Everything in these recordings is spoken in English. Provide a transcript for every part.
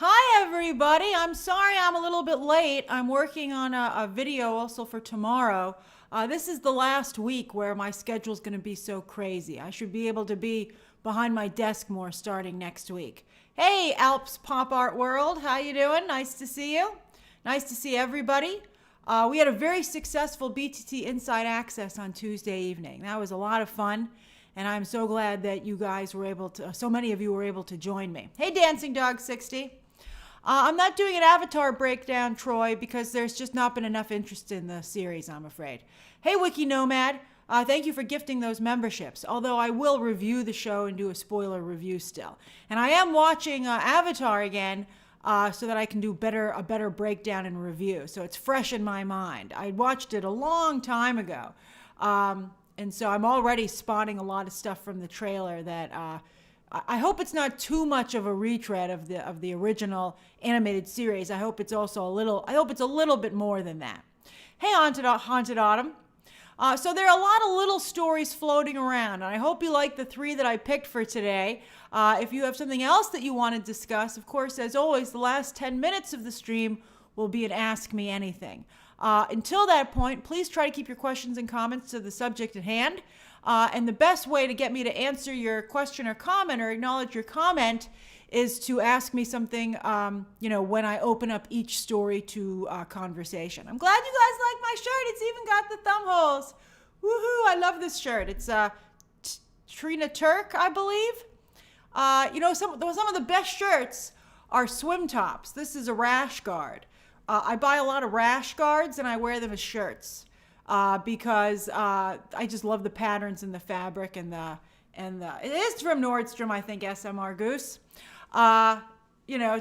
Hi, everybody. I'm sorry I'm a little bit late. I'm working on a video also for tomorrow. This is the last week where my schedule is going to be so crazy. I should be able to be behind my desk more starting next week. Hey, Alps Pop Art World. How you doing? Nice to see you. Nice to see everybody. We had a very successful BTT Inside Access on Tuesday evening. That was a lot of fun. And I'm so glad that you guys were able to, so many of you were able to join me. Hey, Dancing Dog 60. I'm not doing an Avatar breakdown, Troy, because there's just not been enough interest in the series, I'm afraid. Hey, Wiki Nomad, thank you for gifting those memberships, although I will review the show and do a spoiler review still. And I am watching Avatar again so that I can do a better breakdown and review, so it's fresh in my mind. I watched it a long time ago, and so I'm already spotting a lot of stuff from the trailer that I hope it's not too much of a retread of the original animated series. I hope it's also a little bit more than that. Hey, Haunted Autumn. So there are a lot of little stories floating around, and I hope you like the 3 that I picked for today. If you have something else that you want to discuss, of course, as always, the last 10 minutes of the stream will be an Ask Me Anything. Until that point, please try to keep your questions and comments to the subject at hand. And the best way to get me to answer your question or comment or acknowledge your comment is to ask me something, when I open up each story to conversation. I'm glad you guys like my shirt. It's even got the thumb holes. Woohoo, I love this shirt. It's Trina Turk, I believe. Some of the best shirts are swim tops. This is a rash guard. I buy a lot of rash guards and I wear them as shirts. Because I just love the patterns and the fabric and it is from Nordstrom, I think, SMR Goose.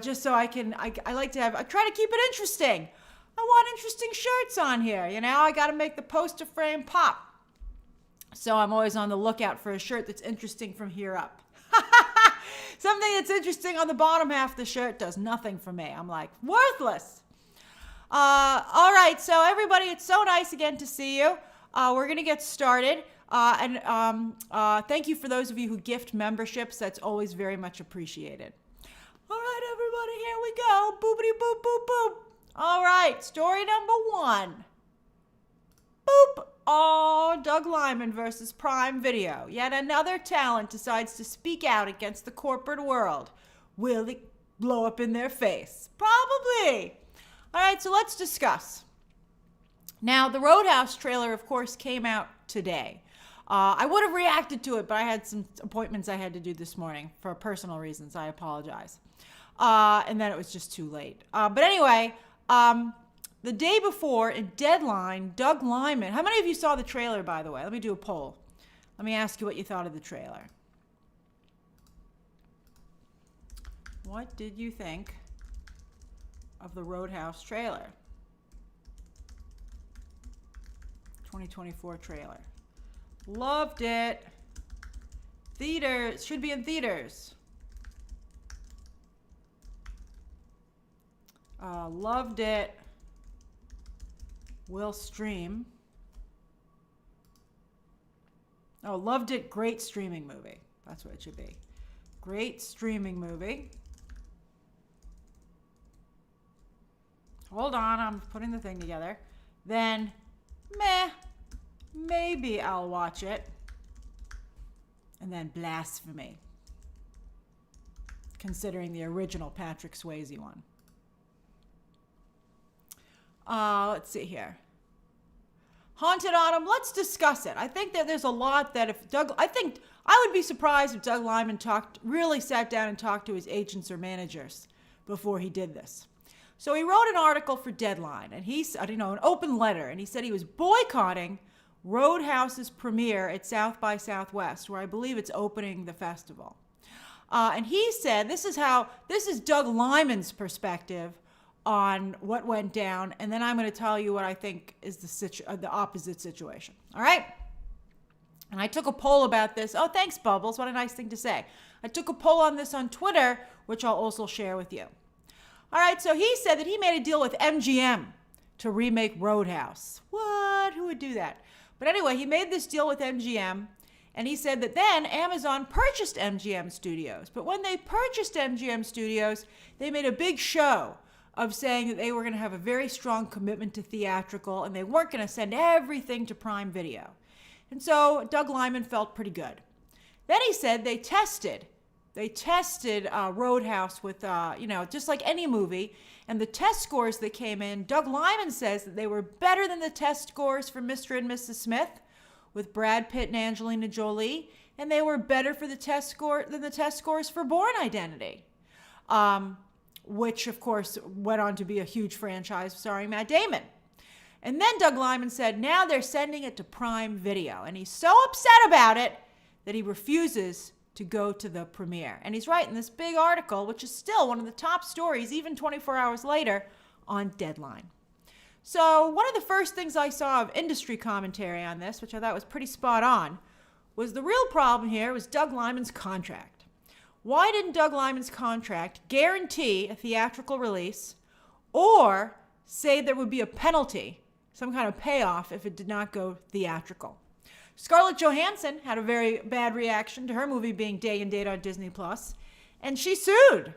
Just so I try to keep it interesting. I want interesting shirts on here, I got to make the poster frame pop. So I'm always on the lookout for a shirt that's interesting from here up. Something that's interesting on the bottom half of the shirt does nothing for me. I'm like, worthless. All right, so everybody, it's so nice again to see you. We're going to get started. Thank you for those of you who gift memberships. That's always very much appreciated. All right, everybody, here we go. Boopity boop, boop, boop. All right, story number 1. Boop. Oh, Doug Lyman versus Prime Video. Yet another talent decides to speak out against the corporate world. Will it blow up in their face? Probably. All right, so let's discuss. Now, the Roadhouse trailer, of course, came out today. I would have reacted to it, but I had some appointments I had to do this morning for personal reasons. I apologize. And then it was just too late. But anyway, the day before, in Deadline, Doug Lyman. How many of you saw the trailer, by the way? Let me do a poll. Let me ask you what you thought of the trailer. What did you think of the Roadhouse trailer? 2024 trailer. Loved it. Theaters. Should be in theaters. Loved it. Will stream. Oh, loved it. Great streaming movie. That's what it should be. Great streaming movie. Hold on, I'm putting the thing together. Then, maybe I'll watch it. And then blasphemy. Considering the original Patrick Swayze one. Let's see here. Haunted Autumn, let's discuss it. I think that there's a lot that I would be surprised if Doug Lyman really sat down and talked to his agents or managers before he did this. So he wrote an article for Deadline, and an open letter, and he said he was boycotting Roadhouse's premiere at South by Southwest, where I believe it's opening the festival. And he said, this is Doug Lyman's perspective on what went down, and then I'm going to tell you what I think is the opposite situation. All right? And I took a poll about this. Oh, thanks, Bubbles. What a nice thing to say. I took a poll on this on Twitter, which I'll also share with you. All right, so he said that he made a deal with MGM to remake Roadhouse. What? Who would do that? But anyway, he made this deal with MGM, And he said that then Amazon purchased MGM Studios. But when they purchased MGM Studios, they made a big show of saying that they were going to have a very strong commitment to theatrical and they weren't going to send everything to Prime Video. And so Doug Liman felt pretty good. Then he said they tested Roadhouse with, just like any movie. And the test scores that came in, Doug Liman says that they were better than the test scores for Mr. and Mrs. Smith with Brad Pitt and Angelina Jolie. And they were better for the test score than the test scores for Bourne Identity, which, of course, went on to be a huge franchise starring Matt Damon. And then Doug Liman said, now they're sending it to Prime Video. And he's so upset about it that he refuses to go to the premiere. And he's writing this big article, which is still one of the top stories, even 24 hours later, on Deadline. So one of the first things I saw of industry commentary on this, which I thought was pretty spot on, was the real problem here was Doug Liman's contract. Why didn't Doug Liman's contract guarantee a theatrical release or say there would be a penalty, some kind of payoff if it did not go theatrical? Scarlett Johansson had a very bad reaction to her movie being day and date on Disney+, and she sued.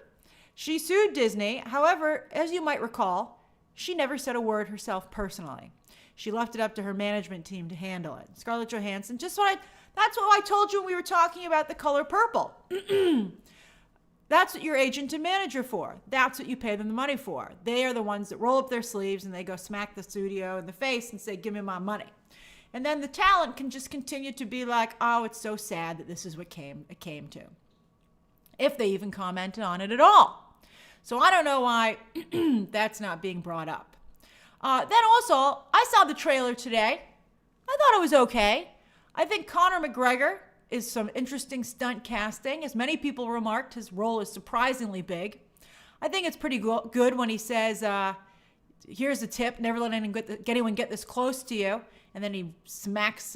She sued Disney. However, as you might recall, she never said a word herself personally. She left it up to her management team to handle it. Scarlett Johansson, that's what I told you when we were talking about The Color Purple. That's what your agent and manager for. That's what you pay them the money for. They are the ones that roll up their sleeves and they go smack the studio in the face and say, give me my money. And then the talent can just continue to be like, oh, it's so sad that this is what it came to. If they even commented on it at all. So I don't know why that's not being brought up. Then also, I saw the trailer today. I thought it was okay. I think Conor McGregor is some interesting stunt casting. As many people remarked, his role is surprisingly big. I think it's pretty good when he says, here's a tip, never let anyone get this close to you. And then he smacks,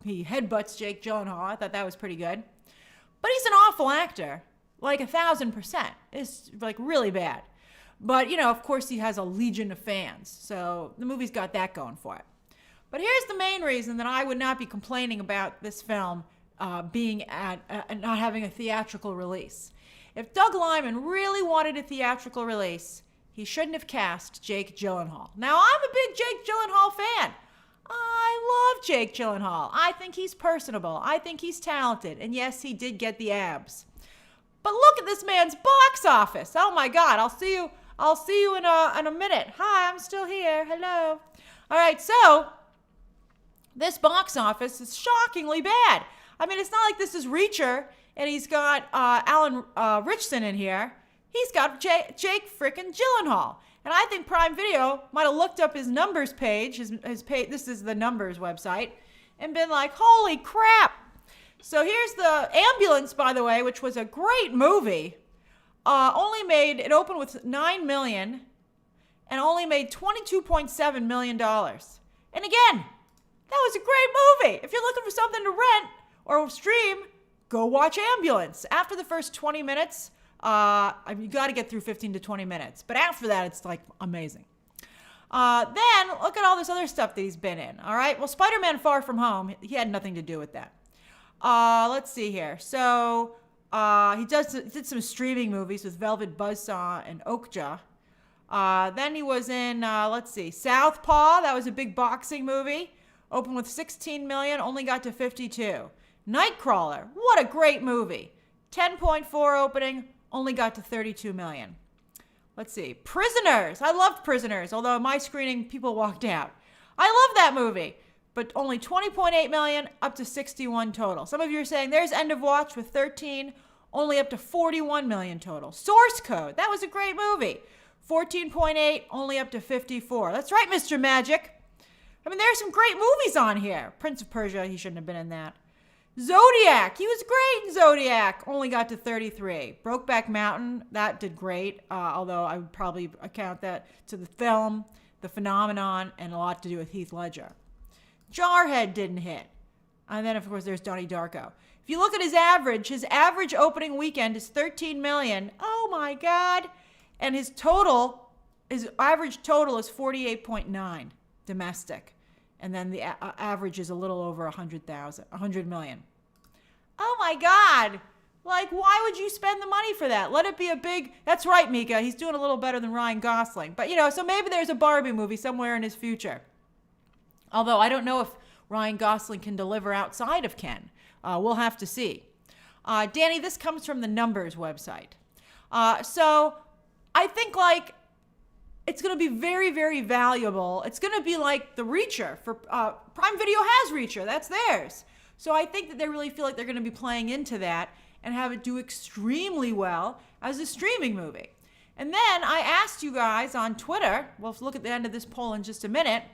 he headbutts Jake Gyllenhaal. I thought that was pretty good. But he's an awful actor, like 1,000%. It's like really bad. But, of course he has a legion of fans. So the movie's got that going for it. But here's the main reason that I would not be complaining about this film being not having a theatrical release. If Doug Liman really wanted a theatrical release, he shouldn't have cast Jake Gyllenhaal. Now, I'm a big Jake Gyllenhaal fan. I love Jake Gyllenhaal. I think he's personable. I think he's talented. And yes, he did get the abs. But look at this man's box office. Oh my God, I'll see you in a minute. Hi, I'm still here. Hello. All right, so this box office is shockingly bad. I mean, it's not like this is Reacher and he's got Alan Ritchson in here. He's got Jake frickin' Gyllenhaal. And I think Prime Video might have looked up his numbers page, his page, this is the numbers website, and been like, holy crap. So here's the Ambulance, by the way, which was a great movie. It opened with $9 million and only made $22.7 million. And again, that was a great movie. If you're looking for something to rent or stream, go watch Ambulance. After the first 20 minutes, you got to get through 15 to 20 minutes. But after that, it's like amazing. Then look at all this other stuff that he's been in. All right. Well, Spider-Man Far From Home, he had nothing to do with that. Let's see here. So he did some streaming movies with Velvet Buzzsaw and Okja. Then he was in, Southpaw. That was a big boxing movie. Opened with 16 million, only got to 52. Nightcrawler. What a great movie. 10.4 opening. Only got to 32 million. Let's see. Prisoners. I loved Prisoners, although at my screening, people walked out. I love that movie, but only 20.8 million, up to 61 total. Some of you are saying there's End of Watch with 13, only up to 41 million total. Source Code. That was a great movie. 14.8, only up to 54. That's right, Mr. Magic. I mean, there's some great movies on here. Prince of Persia, he shouldn't have been in that. Zodiac, he was great in Zodiac, only got to 33. Brokeback Mountain, that did great, although I would probably account that to the film, the phenomenon, and a lot to do with Heath Ledger. Jarhead didn't hit. And then, of course, there's Donnie Darko. If you look at his average opening weekend is 13 million. Oh, my God. And his average total is 48.9 domestic. And then the average is a little over 100 million. Oh my God. Like, why would you spend the money for that? Let it be a big, that's right, Mika. He's doing a little better than Ryan Gosling. But, so maybe there's a Barbie movie somewhere in his future. Although I don't know if Ryan Gosling can deliver outside of Ken. We'll have to see. Danny, this comes from the Numbers website. So I think like it's going to be very, very valuable. It's going to be like the Reacher for Prime Video has Reacher. That's theirs. So I think that they really feel like they're going to be playing into that and have it do extremely well as a streaming movie. And then I asked you guys on Twitter, we'll look at the end of this poll in just a minute.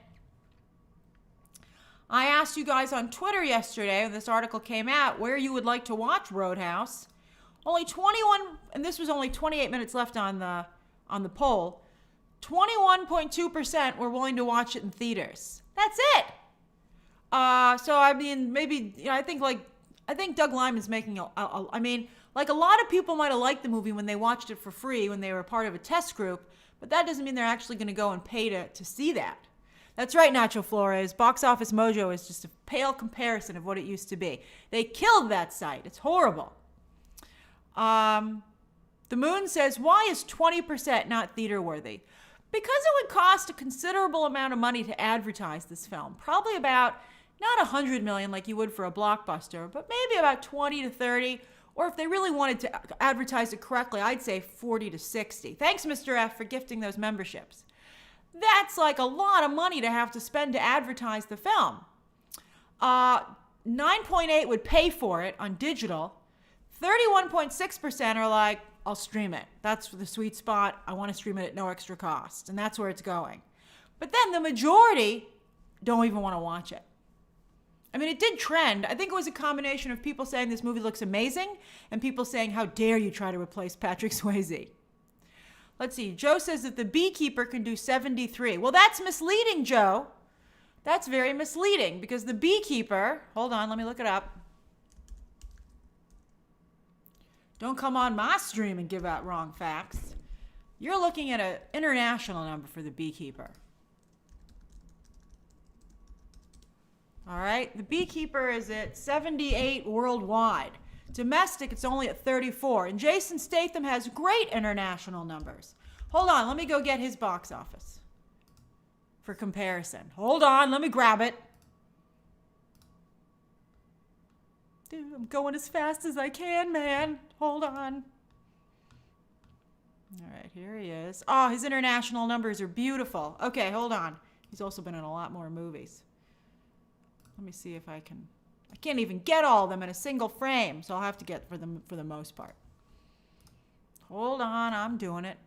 I asked you guys on Twitter yesterday when this article came out where you would like to watch Roadhouse. Only 21, and this was only 28 minutes left on the poll. 21.2% were willing to watch it in theaters. That's it. So I mean, maybe I think Doug Lyman's making I mean, like a lot of people might have liked the movie when they watched it for free when they were part of a test group, but that doesn't mean they're actually going to go and pay to see that. That's right, Nacho Flores. Box Office Mojo is just a pale comparison of what it used to be. They killed that site. It's horrible. The Moon says, why is 20% not theater worthy? Because it would cost a considerable amount of money to advertise this film. Probably about, not $100 million like you would for a blockbuster, but maybe about 20 to 30. Or if they really wanted to advertise it correctly, I'd say 40 to 60. Thanks, Mr. F, for gifting those memberships. That's like a lot of money to have to spend to advertise the film. 9.8 would pay for it on digital. 31.6% are like, I'll stream it. That's the sweet spot. I want to stream it at no extra cost. And that's where it's going. But then the majority don't even want to watch it. I mean, it did trend. I think it was a combination of people saying this movie looks amazing and people saying, how dare you try to replace Patrick Swayze. Let's see. Joe says that The Beekeeper can do 73. Well, that's misleading, Joe. That's very misleading because The Beekeeper, hold on, let me look it up. Don't come on my stream and give out wrong facts. You're looking at an international number for The Beekeeper. All right, The Beekeeper is at 78 worldwide. Domestic, it's only at 34. And Jason Statham has great international numbers. Hold on, let me go get his box office for comparison. Hold on, let me grab it. Dude, I'm going as fast as I can, man. Hold on. All right, here he is. Oh, his international numbers are beautiful. Okay, hold on. He's also been in a lot more movies. Let me see if I can't even get all of them in a single frame, so I'll have to get for the most part. Hold on, I'm doing it.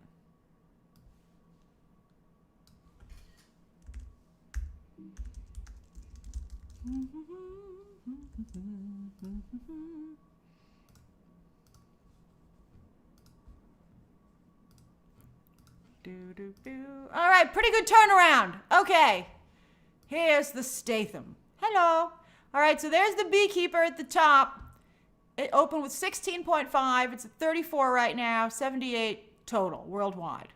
All right, pretty good turnaround. Okay, here's the Statham. Hello. All right, so there's The Beekeeper at the top. It opened with 16.5. It's at 34 right now, 78 total worldwide.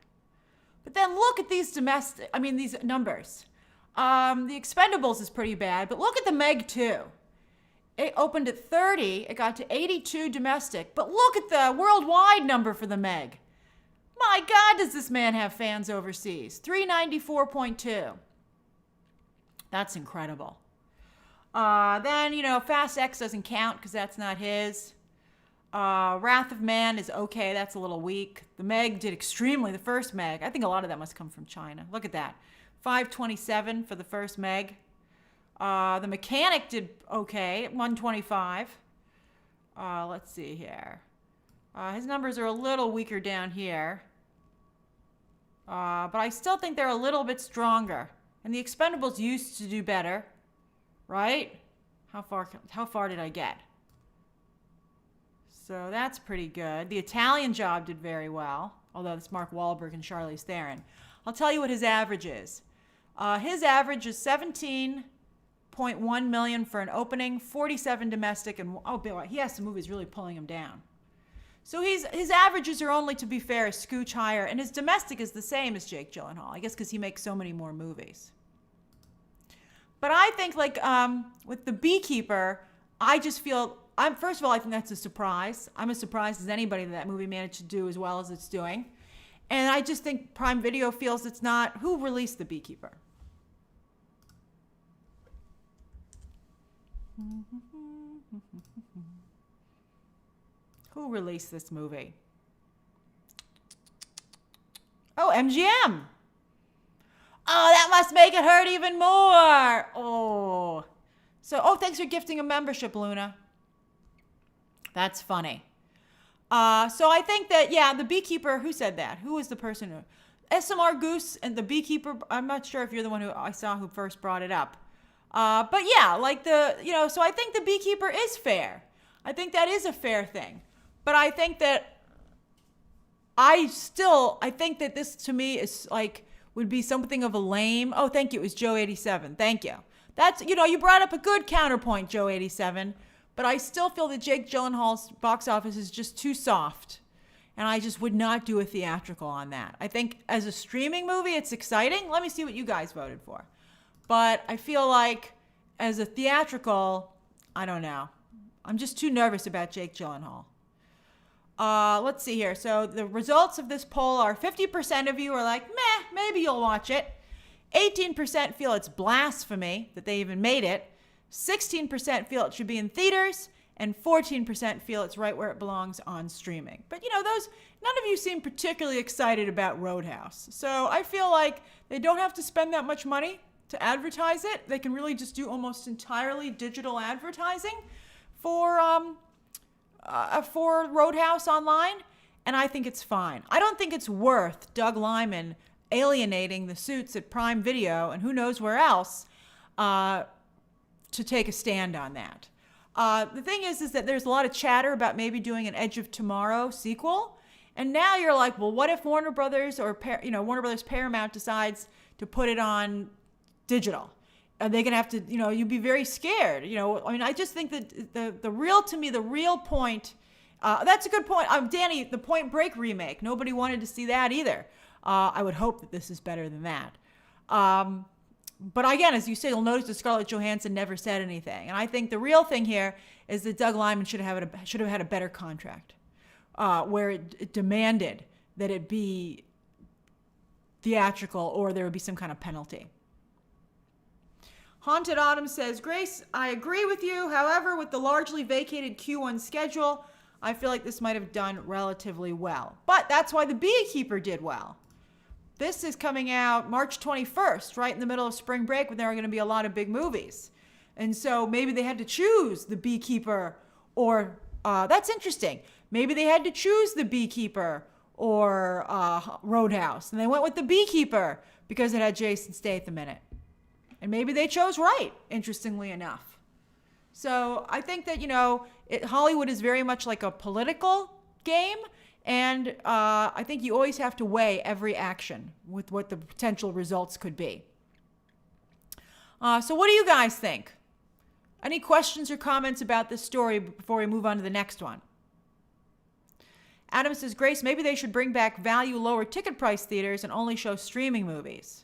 But then look at these these numbers. The Expendables is pretty bad, but look at the Meg 2. It opened at 30. It got to 82 domestic. But look at the worldwide number for the Meg. My God, does this man have fans overseas? 394.2. That's incredible. Then, Fast X doesn't count because that's not his. Wrath of Man is okay. That's a little weak. The Meg did extremely. The first Meg. I think a lot of that must come from China. Look at that. 527 for the first Meg. The Mechanic did okay at 125. Let's see here. His numbers are a little weaker down here. But I still think they're a little bit stronger. And the Expendables used to do better. Right? How far did I get? So that's pretty good. The Italian Job did very well, although it's Mark Wahlberg and Charlize Theron. I'll tell you what his average is. His average is 17.1 million for an opening, 47 domestic, and he has some movies really pulling him down. So his averages are only, to be fair, a scooch higher, and his domestic is the same as Jake Gyllenhaal, I guess because he makes so many more movies. But I think, with The Beekeeper, I just feel first of all, I think that's a surprise. I'm as surprised as anybody that movie managed to do as well as it's doing. And I just think Prime Video feels it's not. Who released The Beekeeper? Who released this movie? Oh, MGM. Oh, that must make it hurt even more. Oh. Thanks for gifting a membership, Luna. That's funny. So I think that, yeah, The Beekeeper, who said that? Who was the person who? SMR Goose and The Beekeeper, I'm not sure if you're the one who I saw who first brought it up. But yeah, like so I think The Beekeeper is fair. I think that is a fair thing. But I think that I think that this to me is like, would be something of a lame. Oh, thank you. It was Joe87. Thank you. That's, you brought up a good counterpoint, Joe87. But I still feel that Jake Gyllenhaal's box office is just too soft. And I just would not do a theatrical on that. I think as a streaming movie, it's exciting. Let me see what you guys voted for. But I feel like as a theatrical, I don't know. I'm just too nervous about Jake Gyllenhaal. Let's see here. So the results of this poll are 50% of you are like, meh, maybe you'll watch it. 18% feel it's blasphemy that they even made it. 16% feel it should be in theaters, and 14% feel it's right where it belongs on streaming. But none of you seem particularly excited about Roadhouse. So I feel like they don't have to spend that much money to advertise it. They can really just do almost entirely digital advertising for Roadhouse online, and I think it's fine. I don't think it's worth Doug Lyman alienating the suits at Prime Video and who knows where else to take a stand on that. The thing is that there's a lot of chatter about maybe doing an Edge of Tomorrow sequel, and now you're like, well, what if Warner Brothers or Warner Brothers Paramount decides to put it on digital? Are they gonna have to? You'd be very scared. I just think that the real point. That's a good point. Danny, the Point Break remake. Nobody wanted to see that either. I would hope that this is better than that. But again, as you say, you'll notice that Scarlett Johansson never said anything. And I think the real thing here is that Doug Lyman should have had a better contract, where it demanded that it be theatrical or there would be some kind of penalty. Haunted Autumn says, Grace, I agree with you. However, with the largely vacated Q1 schedule, I feel like this might have done relatively well. But that's why The Beekeeper did well. This is coming out March 21st, right in the middle of spring break when there are going to be a lot of big movies. And so maybe they had to choose The Beekeeper or, that's interesting. Maybe they had to choose The Beekeeper or Roadhouse. And they went with The Beekeeper because it had Jason Statham in it. And maybe they chose right, interestingly enough. So I think that, Hollywood is very much like a political game. And I think you always have to weigh every action with what the potential results could be. So what do you guys think? Any questions or comments about this story before we move on to the next one? Adam says, Grace, maybe they should bring back value lower ticket price theaters and only show streaming movies.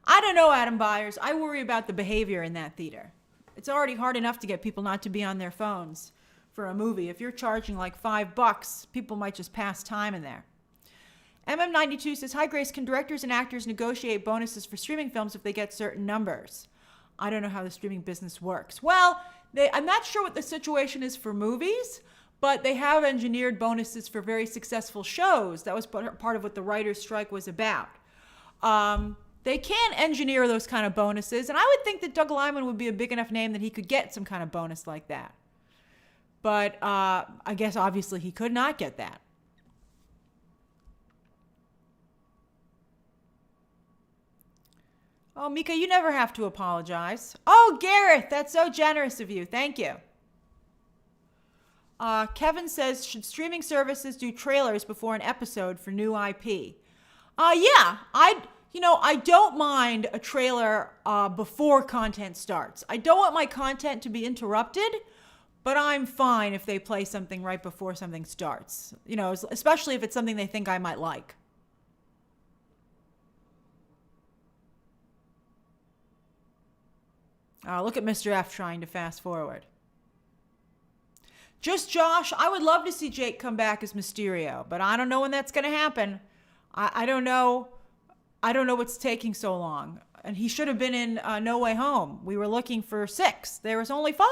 I don't know, Adam Byers. I worry about the behavior in that theater. It's already hard enough to get people not to be on their phones for a movie. If you're charging like $5, people might just pass time in there. MM92 says, hi Grace, can directors and actors negotiate bonuses for streaming films if they get certain numbers? I don't know how the streaming business works. Well, I'm not sure what the situation is for movies, but they have engineered bonuses for very successful shows. That was part of what the writer's strike was about. They can engineer those kind of bonuses, and I would think that Doug Lyman would be a big enough name that he could get some kind of bonus like that. But I guess obviously he could not get that. Oh, Mika, you never have to apologize. Oh, Gareth, that's so generous of you. Thank you. Kevin says, should streaming services do trailers before an episode for new IP? Yeah, I don't mind a trailer before content starts. I don't want my content to be interrupted, but I'm fine if they play something right before something starts. Especially if it's something they think I might like. Look at Mr. F trying to fast forward. Just Josh, I would love to see Jake come back as Mysterio, but I don't know when that's going to happen. I don't know. I don't know what's taking so long. And he should have been in No Way Home. We were looking for 6. There was only 5.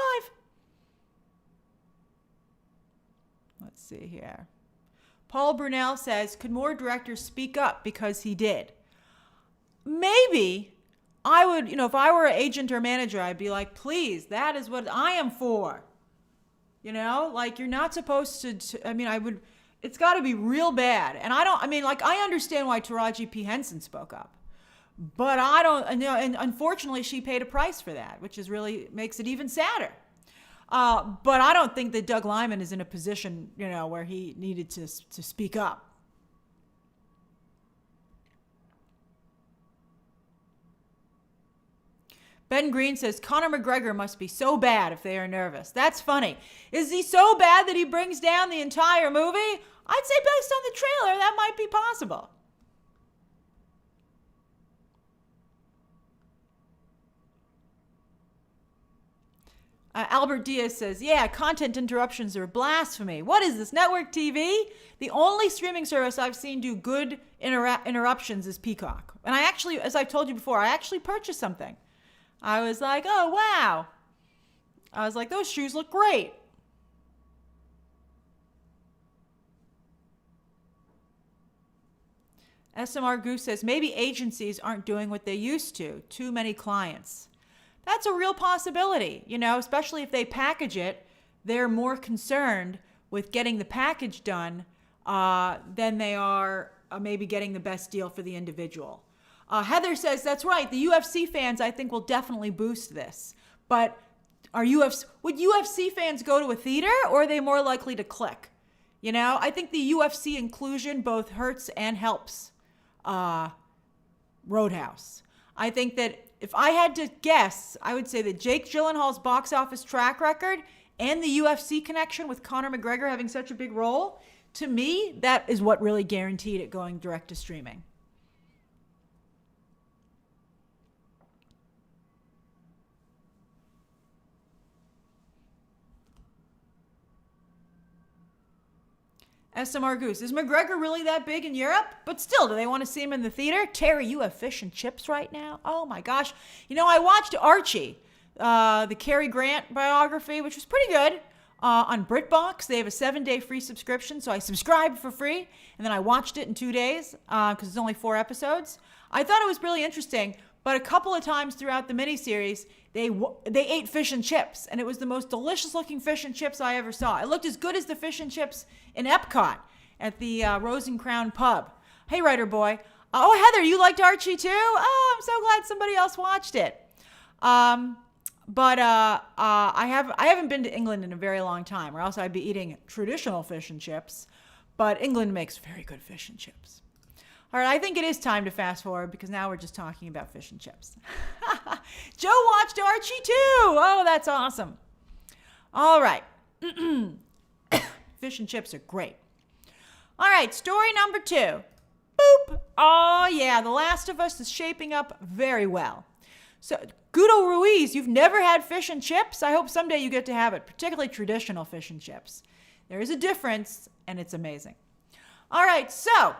Let's see here. Paul Brunel says, could more directors speak up because he did? Maybe I would, if I were an agent or manager, I'd be like, please, that is what I am for. You're not supposed to I would, it's got to be real bad. And I understand why Taraji P. Henson spoke up. But I don't, and unfortunately she paid a price for that, which is really makes it even sadder. But I don't think that Doug Lyman is in a position, where he needed to speak up. Ben Green says, Conor McGregor must be so bad if they are nervous. That's funny. Is he so bad that he brings down the entire movie? I'd say based on the trailer, that might be possible. Albert Diaz says, yeah, content interruptions are blasphemy. What is this, network TV? The only streaming service I've seen do good interruptions is Peacock. And I actually, as I've told you before, I actually purchased something. I was like, oh, wow. I was like, those shoes look great. SMR Goose says, maybe agencies aren't doing what they used to. Too many clients. That's a real possibility, especially if they package it. They're more concerned with getting the package done than they are maybe getting the best deal for the individual. Heather says, that's right. The UFC fans, I think, will definitely boost this. But would UFC fans go to a theater, or are they more likely to click? I think the UFC inclusion both hurts and helps Roadhouse. I think that if I had to guess, I would say that Jake Gyllenhaal's box office track record and the UFC connection with Conor McGregor having such a big role, to me, that is what really guaranteed it going direct to streaming. SMR Goose, is McGregor really that big in Europe? But still, do they want to see him in the theater? Terry, you have fish and chips right now? Oh my gosh. I watched Archie, the Cary Grant biography, which was pretty good, on BritBox. They have a 7-day free subscription, so I subscribed for free, and then I watched it in 2 days, because it's only 4 episodes. I thought it was really interesting, but a couple of times throughout the miniseries, they ate fish and chips, and it was the most delicious looking fish and chips I ever saw. It looked as good as the fish and chips in Epcot at the Rose and Crown pub. Hey, writer boy. Oh, Heather, you liked Archie too? Oh, I'm so glad somebody else watched it. But I haven't been to England in a very long time, or else I'd be eating traditional fish and chips. But England makes very good fish and chips. All right, I think it is time to fast forward because now we're just talking about fish and chips. Joe watched Archie too. Oh, that's awesome. All right. Fish and chips are great. All right, story number 2. Boop. Oh, yeah, The Last of Us is shaping up very well. So, Guido Ruiz, you've never had fish and chips? I hope someday you get to have it, particularly traditional fish and chips. There is a difference, and it's amazing. All right, so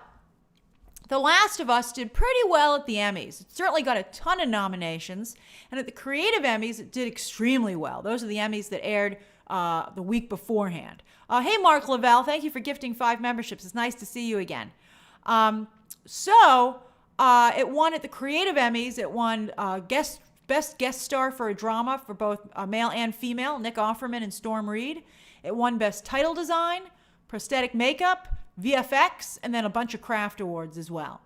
The Last of Us did pretty well at the Emmys. It certainly got a ton of nominations. And at the Creative Emmys, it did extremely well. Those are the Emmys that aired the week beforehand. Hey, Mark Lavelle, thank you for gifting 5 memberships. It's nice to see you again. So it won at the Creative Emmys. It won Best Guest Star for a Drama for both male and female, Nick Offerman and Storm Reed. It won Best Title Design, Prosthetic Makeup, VFX, and then a bunch of craft awards as well.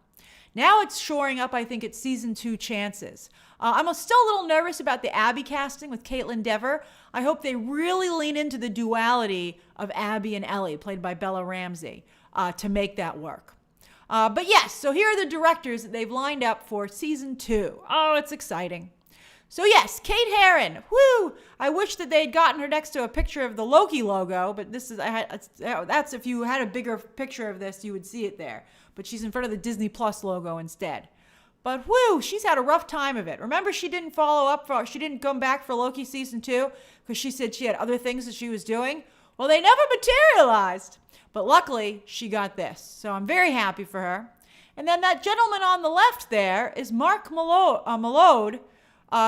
Now it's shoring up, I think, its season 2 chances. I'm still a little nervous about the Abby casting with Caitlin Dever. I hope they really lean into the duality of Abby and Ellie, played by Bella Ramsey, to make that work. But yes, so here are the directors that they've lined up for season 2. Oh, it's exciting. So yes, Kate Herron, woo! I wish that they'd gotten her next to a picture of the Loki logo, but that's if you had a bigger picture of this, you would see it there. But she's in front of the Disney Plus logo instead. But woo, she's had a rough time of it. Remember, she didn't come back for Loki season 2 because she said she had other things that she was doing. Well, they never materialized. But luckily, she got this. So I'm very happy for her. And then that gentleman on the left there is Mark Malode,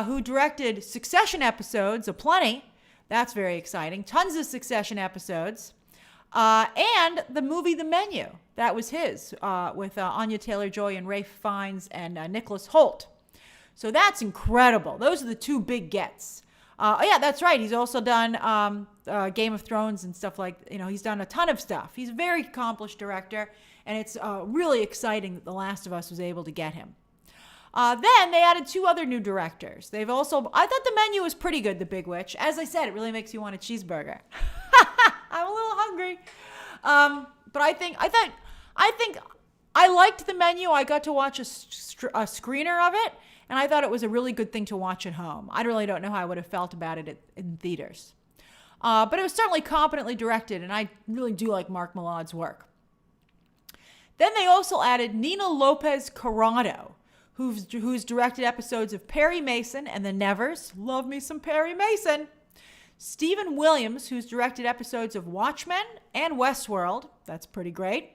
who directed Succession episodes aplenty. That's very exciting. Tons of Succession episodes. And the movie The Menu. That was his, with Anya Taylor-Joy and Ralph Fiennes and Nicholas Hoult. So that's incredible. Those are the two big gets. Yeah, that's right. He's also done Game of Thrones and stuff he's done a ton of stuff. He's a very accomplished director, and it's really exciting that The Last of Us was able to get him. Then they added two other new directors. I thought The Menu was pretty good, The Big Witch. As I said, it really makes you want a cheeseburger. I'm a little hungry. But I think I liked The Menu. I got to watch a screener of it, and I thought it was a really good thing to watch at home. I really don't know how I would have felt about it in theaters. But it was certainly competently directed, and I really do like Mark Malode's work. Then they also added Nina Lopez Corrado, who's directed episodes of Perry Mason and The Nevers. Love me some Perry Mason. Stephen Williams, who's directed episodes of Watchmen and Westworld. That's pretty great.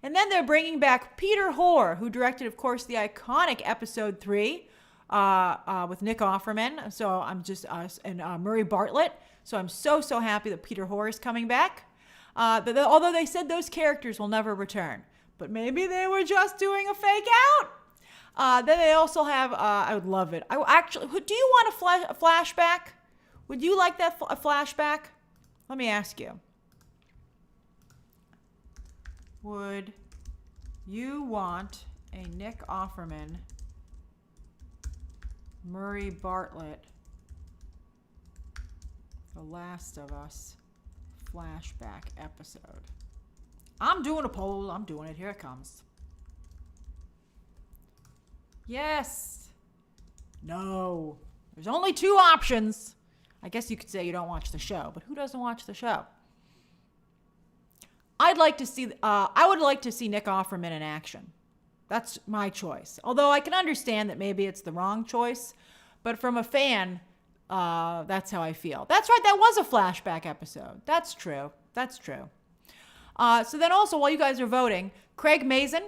And then they're bringing back Peter Hoare, who directed, of course, the iconic episode 3 with Nick Offerman. So I'm just and Murray Bartlett. So I'm so happy that Peter Hoare is coming back. Although they said those characters will never return, but maybe they were just doing a fake out. Then they also have. I would love it. Do you want a flashback? Would you like that a flashback? Let me ask you. Would you want a Nick Offerman, Murray Bartlett, The Last of Us flashback episode? I'm doing a poll. I'm doing it. Here it comes. Yes. No. There's only two options. I guess you could say you don't watch the show, but who doesn't watch the show? I would like to see Nick Offerman in action. That's my choice. Although I can understand that maybe it's the wrong choice, but from a fan, that's how I feel. That's right. That was a flashback episode. That's true. So then also, while you guys are voting, Craig Mazin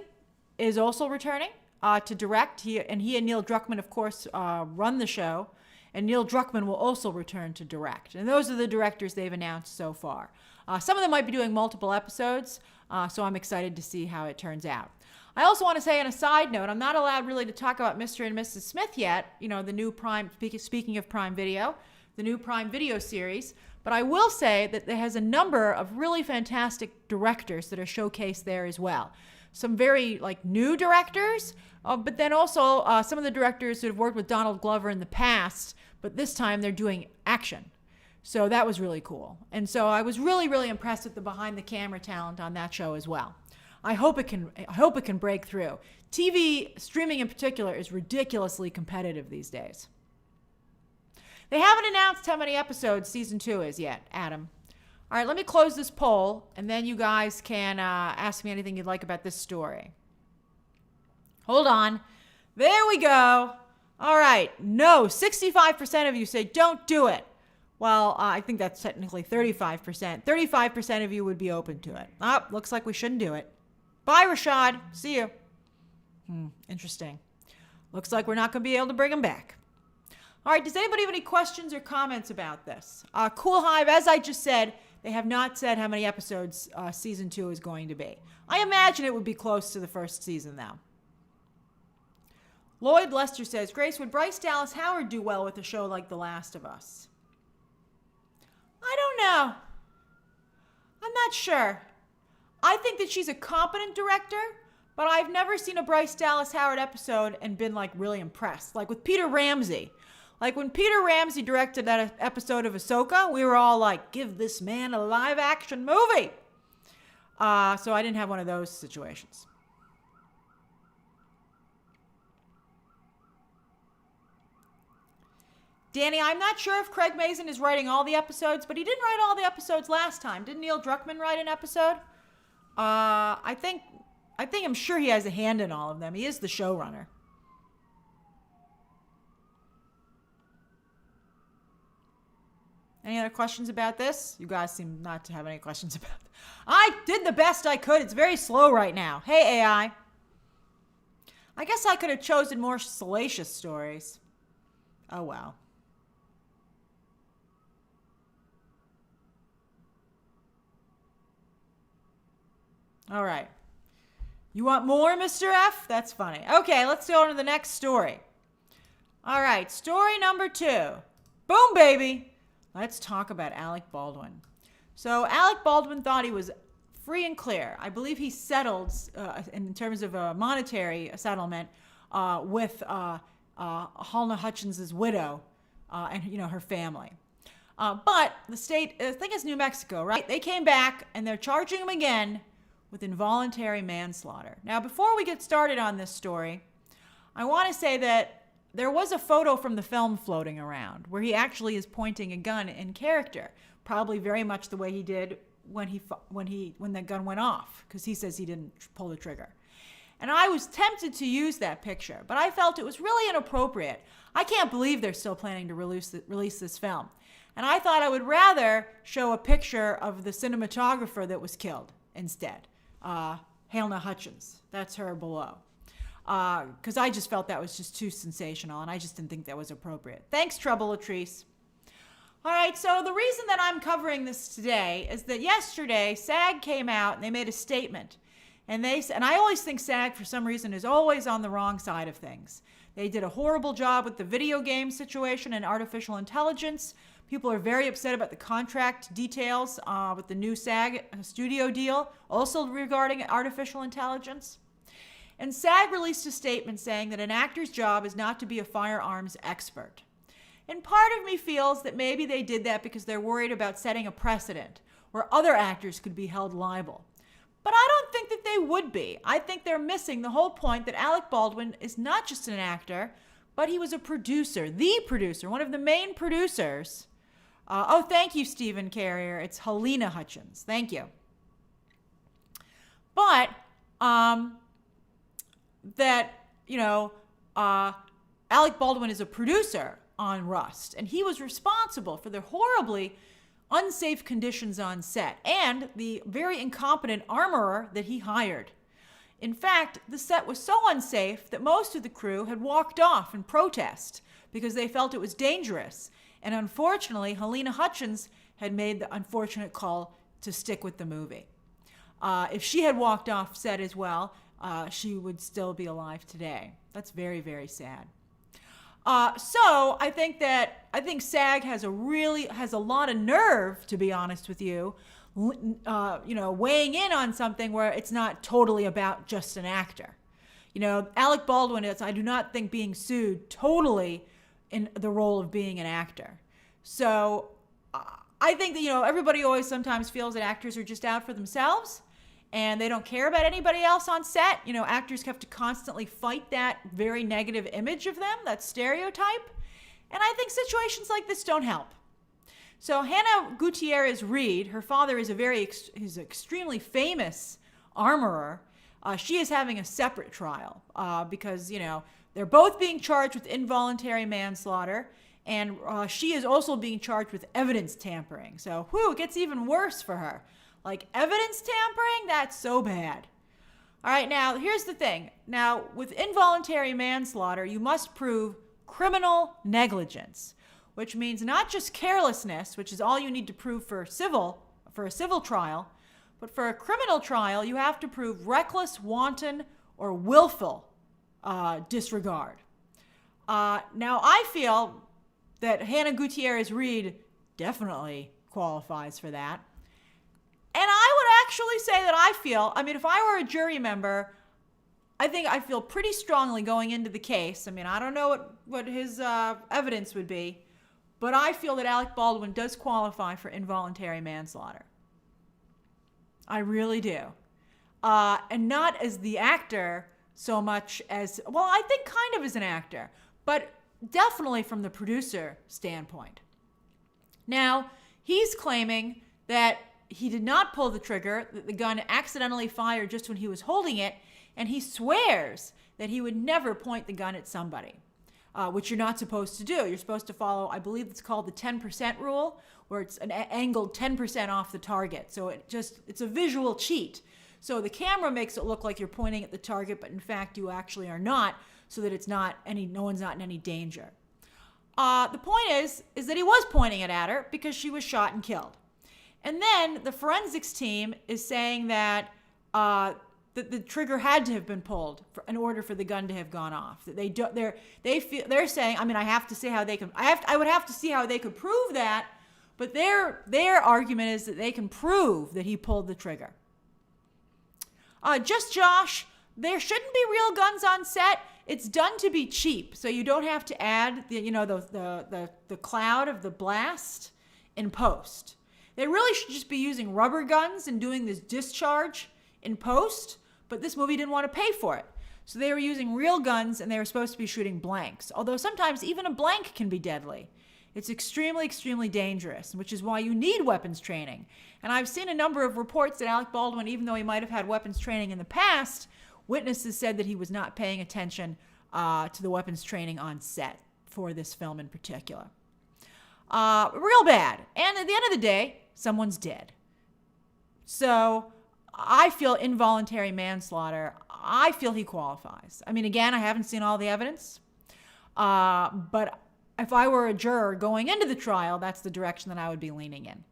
is also returning to direct. He and Neil Druckmann, of course, run the show. And Neil Druckmann will also return to direct. And those are the directors they've announced so far. Some of them might be doing multiple episodes, so I'm excited to see how it turns out. I also want to say on a side note, I'm not allowed really to talk about Mr. and Mrs. Smith yet, the new Prime, speaking of Prime Video, the new Prime Video series. But I will say that there has a number of really fantastic directors that are showcased there as well. Some very new directors, but then also some of the directors who have worked with Donald Glover in the past, but this time they're doing action. So that was really cool. And so I was really, really impressed with the behind the camera talent on that show as well. I hope it can break through. TV streaming in particular is ridiculously competitive these days. They haven't announced how many episodes season 2 is yet, Adam. All right, let me close this poll, and then you guys can ask me anything you'd like about this story. Hold on. There we go. All right. No, 65% of you say don't do it. Well, I think that's technically 35%. 35% of you would be open to it. Looks like we shouldn't do it. Bye, Rashad. See you. Interesting. Looks like we're not going to be able to bring him back. All right. Does anybody have any questions or comments about this? Cool Hive, as I just said, they have not said how many episodes season 2 is going to be. I imagine it would be close to the first season, though. Lloyd Lester says, Grace, would Bryce Dallas Howard do well with a show like The Last of Us? I don't know. I'm not sure. I think that she's a competent director, but I've never seen a Bryce Dallas Howard episode and been really impressed. Like with Peter Ramsey. Like when Peter Ramsey directed that episode of Ahsoka, we were all like, give this man a live action movie. So I didn't have one of those situations. Danny, I'm not sure if Craig Mazin is writing all the episodes, but he didn't write all the episodes last time. Didn't Neil Druckmann write an episode? I'm sure he has a hand in all of them. He is the showrunner. Any other questions about this? You guys seem not to have any questions about it. I did the best I could. It's very slow right now. Hey, AI. I guess I could have chosen more salacious stories. Oh, well. All right. You want more, Mr. F? That's funny. Okay, let's go on to the next story. All right, story number 2. Boom, baby. Let's talk about Alec Baldwin. So Alec Baldwin thought he was free and clear. I believe he settled in terms of a monetary settlement with Halna Hutchins' widow and her family. But the state, I think it's New Mexico, right? They came back and they're charging him again with involuntary manslaughter. Now, before we get started on this story, I want to say that there was a photo from the film floating around where he actually is pointing a gun in character, probably very much the way he did when the gun went off, because he says he didn't pull the trigger. And I was tempted to use that picture, but I felt it was really inappropriate. I can't believe they're still planning to release this film. And I thought I would rather show a picture of the cinematographer that was killed instead. Halna Hutchins. That's her below. Because I just felt that was just too sensational, and I just didn't think that was appropriate. Thanks, Trouble Latrice. All right, so the reason that I'm covering this today is that yesterday SAG came out and they made a statement. And I always think SAG, for some reason, is always on the wrong side of things. They did a horrible job with the video game situation and artificial intelligence. People are very upset about the contract details with the new SAG studio deal, also regarding artificial intelligence. And SAG released a statement saying that an actor's job is not to be a firearms expert. And part of me feels that maybe they did that because they're worried about setting a precedent where other actors could be held liable. But I don't think that they would be. I think they're missing the whole point that Alec Baldwin is not just an actor, but he was a producer, the producer, one of the main producers. Thank you, Stephen Carrier. It's Helena Hutchins. Thank you. But Alec Baldwin is a producer on Rust, and he was responsible for the horribly unsafe conditions on set and the very incompetent armorer that he hired. In fact, the set was so unsafe that most of the crew had walked off in protest because they felt it was dangerous. And unfortunately, Helena Hutchins had made the unfortunate call to stick with the movie. If she had walked off set as well, she would still be alive today. That's very, very sad. So I think SAG has a lot of nerve, to be honest with you, weighing in on something where it's not totally about just an actor. Alec Baldwin I do not think being sued totally in the role of being an actor. So I think that, everybody always sometimes feels that actors are just out for themselves and they don't care about anybody else on set. Actors have to constantly fight that very negative image of them, that stereotype. And I think situations like this don't help. So Hannah Gutierrez Reed, her father is he's an extremely famous armorer. She is having a separate trial because, they're both being charged with involuntary manslaughter, and she is also being charged with evidence tampering. So, it gets even worse for her. Like, evidence tampering? That's so bad. All right, now, here's the thing. Now, with involuntary manslaughter, you must prove criminal negligence, which means not just carelessness, which is all you need to prove for a civil trial, but for a criminal trial, you have to prove reckless, wanton, or willful disregard. Now, I feel that Hannah Gutierrez Reed definitely qualifies for that. And I would actually say that if I were a jury member, I feel pretty strongly going into the case. I don't know what his evidence would be, but I feel that Alec Baldwin does qualify for involuntary manslaughter. I really do. And not as the actor so much as, I think kind of as an actor, but definitely from the producer standpoint. Now, he's claiming that he did not pull the trigger, that the gun accidentally fired just when he was holding it, and he swears that he would never point the gun at somebody. which you're not supposed to do. You're supposed to follow, I believe it's called the 10% rule, where it's an angled 10% off the target. So it's a visual cheat. So the camera makes it look like you're pointing at the target, but in fact you actually are not, so that no one's not in any danger. The point is that he was pointing it at her because she was shot and killed. And then the forensics team is saying that the trigger had to have been pulled in order for the gun to have gone off. That they're saying, I mean, I would have to see how they could prove that, but their argument is that they can prove that he pulled the trigger. Just Josh, there shouldn't be real guns on set. It's done to be cheap, so you don't have to add the cloud of the blast in post. They really should just be using rubber guns and doing this discharge in post, but this movie didn't want to pay for it. So they were using real guns, and they were supposed to be shooting blanks, although sometimes even a blank can be deadly. It's extremely, extremely dangerous, which is why you need weapons training. And I've seen a number of reports that Alec Baldwin, even though he might have had weapons training in the past, witnesses said that he was not paying attention to the weapons training on set for this film in particular. Real bad. And at the end of the day, someone's dead. So I feel involuntary manslaughter. I feel he qualifies. I mean, again, I haven't seen all the evidence. But if I were a juror going into the trial, that's the direction that I would be leaning in.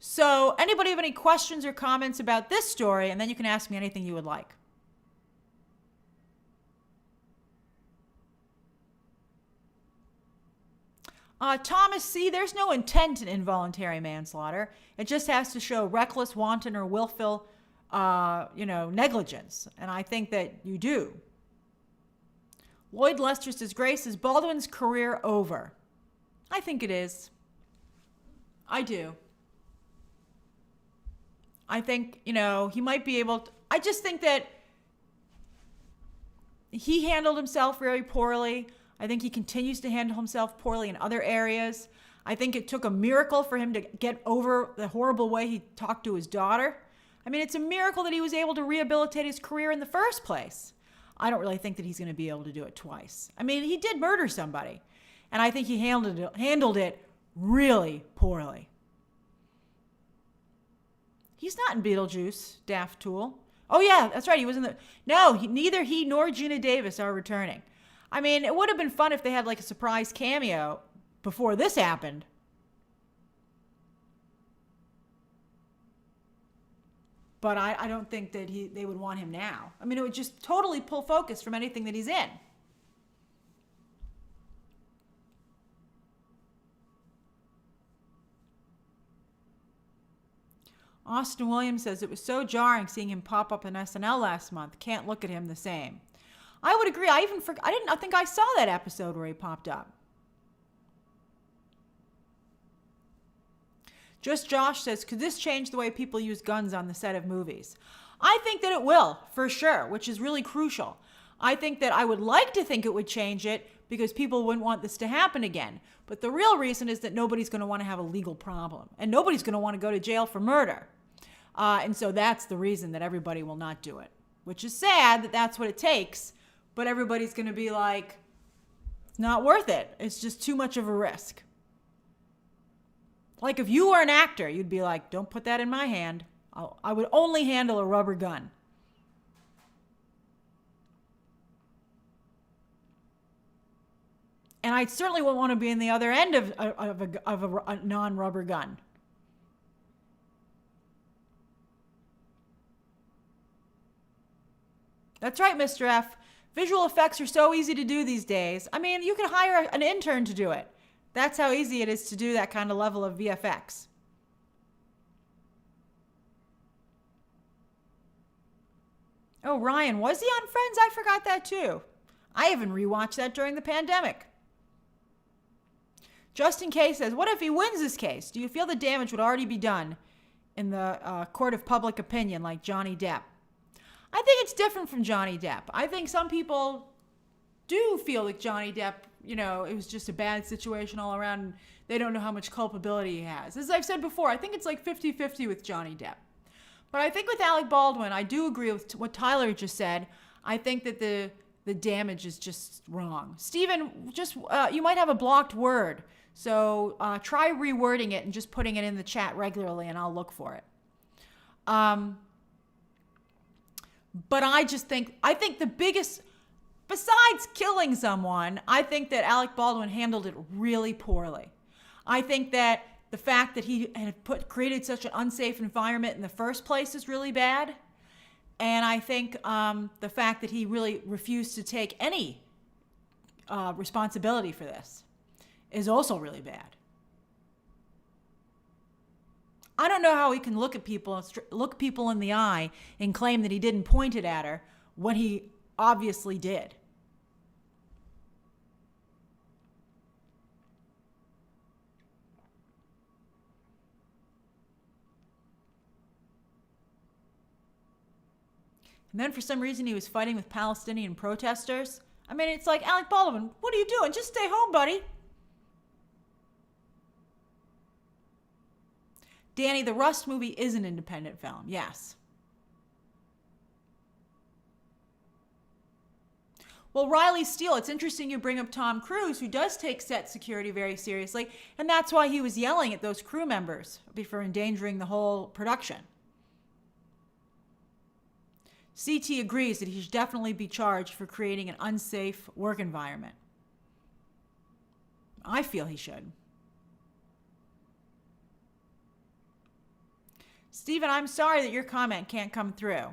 So anybody have any questions or comments about this story? And then you can ask me anything you would like. Thomas C., there's no intent in involuntary manslaughter. It just has to show reckless, wanton, or willful, negligence. And I think that you do. Lloyd Lester says, Grace, is Baldwin's career over? I think it is. I do. I think, he might be able to. I just think that he handled himself very poorly. I think he continues to handle himself poorly in other areas. I think it took a miracle for him to get over the horrible way he talked to his daughter. I mean, it's a miracle that he was able to rehabilitate his career in the first place. I don't really think that he's going to be able to do it twice. I mean, he did murder somebody, and I think he handled it really poorly. He's not in Beetlejuice, Daft Tool. Oh, yeah, that's right. He was in the... No, neither he nor Gina Davis are returning. I mean, it would have been fun if they had like a surprise cameo before this happened. But I don't think that they would want him now. I mean, it would just totally pull focus from anything that he's in. Austin Williams says, it was so jarring seeing him pop up in SNL last month. Can't look at him the same. I would agree. I think I saw that episode where he popped up. Just Josh says, could this change the way people use guns on the set of movies? I think that it will, for sure, which is really crucial. I think that I would like to think it would change it because people wouldn't want this to happen again. But the real reason is that nobody's going to want to have a legal problem. And nobody's going to want to go to jail for murder. And so that's the reason that everybody will not do it. Which is sad that that's what it takes. But everybody's going to be like, it's not worth it. It's just too much of a risk. Like if you were an actor, you'd be like, don't put that in my hand. I would only handle a rubber gun. And I certainly wouldn't want to be in the other end of a non-rubber gun. That's right, Mr. F. Visual effects are so easy to do these days. I mean, you can hire an intern to do it. That's how easy it is to do that kind of level of VFX. Oh, Ryan, was he on Friends? I forgot that too. I even rewatched that during the pandemic. Justin K says, what if he wins this case? Do you feel the damage would already be done in the court of public opinion like Johnny Depp? I think it's different from Johnny Depp. I think some people do feel like Johnny Depp, it was just a bad situation all around. And they don't know how much culpability he has. As I've said before, I think it's like 50-50 with Johnny Depp. But I think with Alec Baldwin, I do agree with what Tyler just said. I think that the the damage is just wrong. Stephen, just you might have a blocked word. So try rewording it and just putting it in the chat regularly, and I'll look for it. But I think the biggest, besides killing someone, I think that Alec Baldwin handled it really poorly. I think that the fact that he had created such an unsafe environment in the first place is really bad. And I think the fact that he really refused to take any responsibility for this is also really bad. I don't know how he can look people in the eye and claim that he didn't point it at her when he obviously did. And then for some reason he was fighting with Palestinian protesters. I mean, it's like, Alec Baldwin, what are you doing? Just stay home, buddy. Danny, the Rust movie is an independent film, yes. Well, Riley Steele, it's interesting you bring up Tom Cruise, who does take set security very seriously, and that's why he was yelling at those crew members for endangering the whole production. CT agrees that he should definitely be charged for creating an unsafe work environment. I feel he should. Stephen, I'm sorry that your comment can't come through.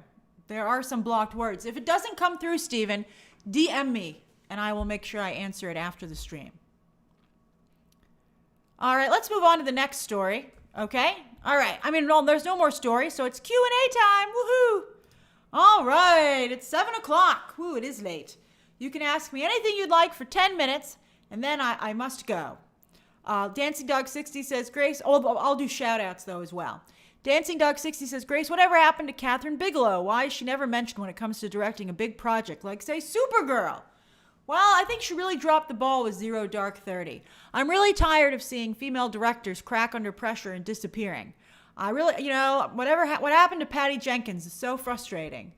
There are some blocked words. If it doesn't come through, Stephen, DM me, and I will make sure I answer it after the stream. All right, let's move on to the next story, okay? All right, there's no more stories, so it's Q&A time, woohoo! All right, it's 7 o'clock. Woo, it is late. You can ask me anything you'd like for 10 minutes, and then I must go. Dancing Dog 60 says, Grace, I'll do shout-outs, though, as well. Dancing Dog 60 says, Grace, whatever happened to Catherine Bigelow? Why is she never mentioned when it comes to directing a big project, like, say, Supergirl? Well, I think she really dropped the ball with Zero Dark 30. I'm really tired of seeing female directors crack under pressure and disappearing. I really, what happened to Patty Jenkins is so frustrating.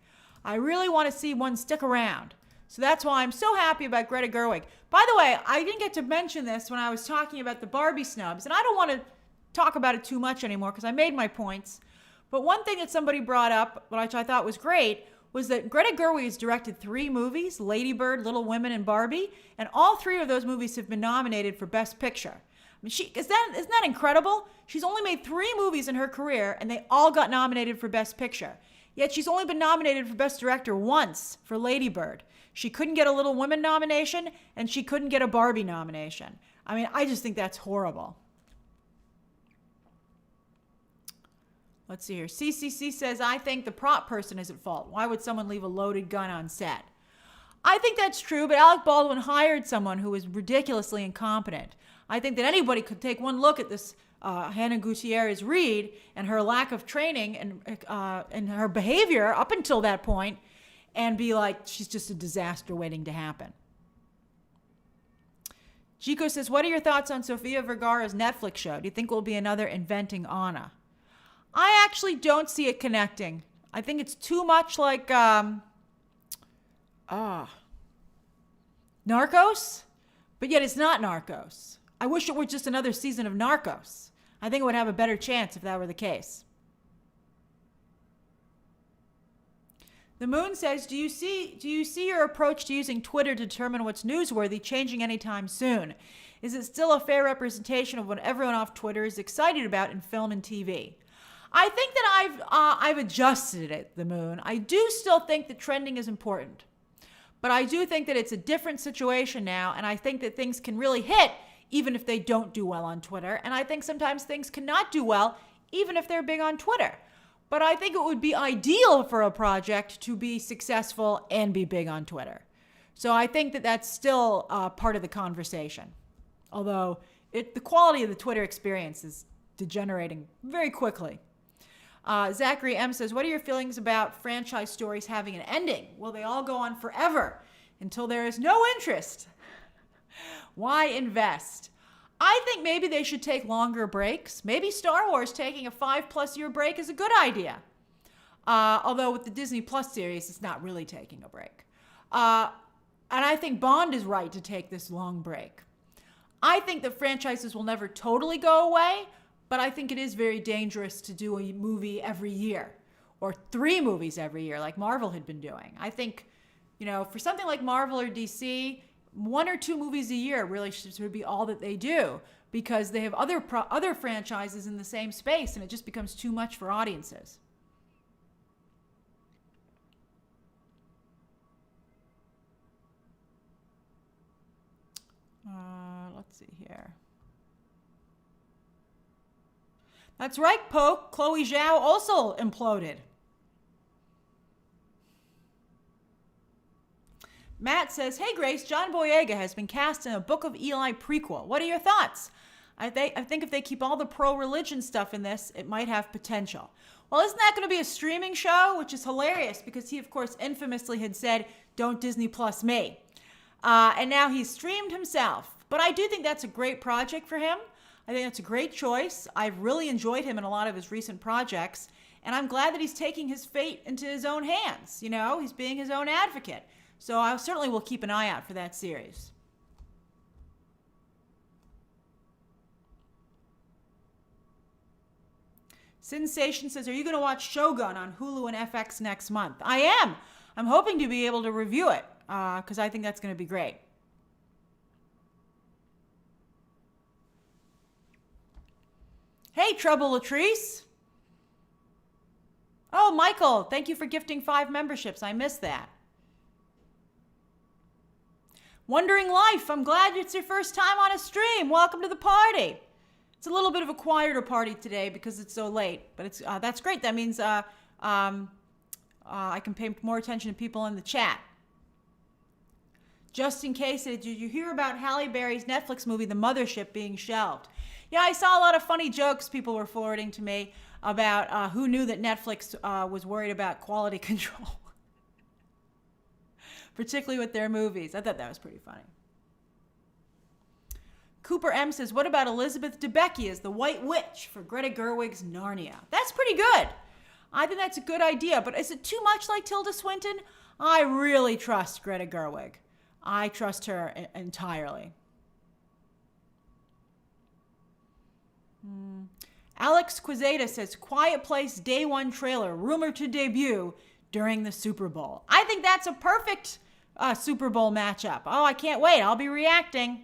I really want to see one stick around. So that's why I'm so happy about Greta Gerwig. By the way, I didn't get to mention this when I was talking about the Barbie snubs, and I don't want to talk about it too much anymore because I made my points. But one thing that somebody brought up, which I thought was great, was that Greta Gerwig has directed 3 movies, Lady Bird, Little Women, and Barbie, and all 3 of those movies have been nominated for Best Picture. I mean, isn't that incredible? She's only made 3 movies in her career, and they all got nominated for Best Picture. Yet she's only been nominated for Best Director once for Lady Bird. She couldn't get a Little Women nomination, and she couldn't get a Barbie nomination. I mean, I just think that's horrible. Let's see here. CCC says, I think the prop person is at fault. Why would someone leave a loaded gun on set? I think that's true, but Alec Baldwin hired someone who was ridiculously incompetent. I think that anybody could take one look at this Hannah Gutierrez Reed and her lack of training and her behavior up until that point and be like, she's just a disaster waiting to happen. Chico says, what are your thoughts on Sofia Vergara's Netflix show? Do you think will be another Inventing Anna? I actually don't see it connecting. I think it's too much like Narcos, but yet it's not Narcos. I wish it were just another season of Narcos. I think it would have a better chance if that were the case. The Moon says, do you see your approach to using Twitter to determine what's newsworthy changing anytime soon? Is it still a fair representation of what everyone off Twitter is excited about in film and TV? I think that I've adjusted it, The Moon. I do still think that trending is important. But I do think that it's a different situation now, and I think that things can really hit even if they don't do well on Twitter. And I think sometimes things cannot do well even if they're big on Twitter. But I think it would be ideal for a project to be successful and be big on Twitter. So I think that that's still part of the conversation. Although the quality of the Twitter experience is degenerating very quickly. Zachary M. says, what are your feelings about franchise stories having an ending? Will they all go on forever until there is no interest? Why invest? I think maybe they should take longer breaks. Maybe Star Wars taking a 5+ year break is a good idea. Although with the Disney Plus series, it's not really taking a break. And I think Bond is right to take this long break. I think that franchises will never totally go away, but I think it is very dangerous to do a movie every year or 3 movies every year like Marvel had been doing. I think, for something like Marvel or DC, 1 or 2 movies a year really should be all that they do because they have other franchises in the same space and it just becomes too much for audiences. Let's see here. That's right, Poke. Chloe Zhao also imploded. Matt says, hey, Grace, John Boyega has been cast in a Book of Eli prequel. What are your thoughts? I think if they keep all the pro-religion stuff in this, it might have potential. Well, isn't that going to be a streaming show? Which is hilarious because he, of course, infamously had said, don't Disney Plus me. And now he's streamed himself. But I do think that's a great project for him. I think that's a great choice. I've really enjoyed him in a lot of his recent projects. And I'm glad that he's taking his fate into his own hands. He's being his own advocate. So I certainly will keep an eye out for that series. Sensation says, are you going to watch Shogun on Hulu and FX next month? I am. I'm hoping to be able to review it because I think that's going to be great. Hey, Trouble Latrice. Oh, Michael, thank you for gifting 5 memberships. I missed that. Wondering Life, I'm glad it's your first time on a stream. Welcome to the party. It's a little bit of a quieter party today because it's so late, but that's great. That means I can pay more attention to people in the chat. Just in case, did you hear about Halle Berry's Netflix movie, The Mothership, being shelved? Yeah, I saw a lot of funny jokes people were forwarding to me about who knew that Netflix was worried about quality control, particularly with their movies. I thought that was pretty funny. Cooper M says, what about Elizabeth Debicki as the White Witch for Greta Gerwig's Narnia? That's pretty good. I think that's a good idea, but is it too much like Tilda Swinton? I really trust Greta Gerwig. I trust her entirely. Alex Quizeta says, Quiet Place Day 1 trailer, rumored to debut during the Super Bowl. I think that's a perfect Super Bowl matchup. Oh, I can't wait. I'll be reacting.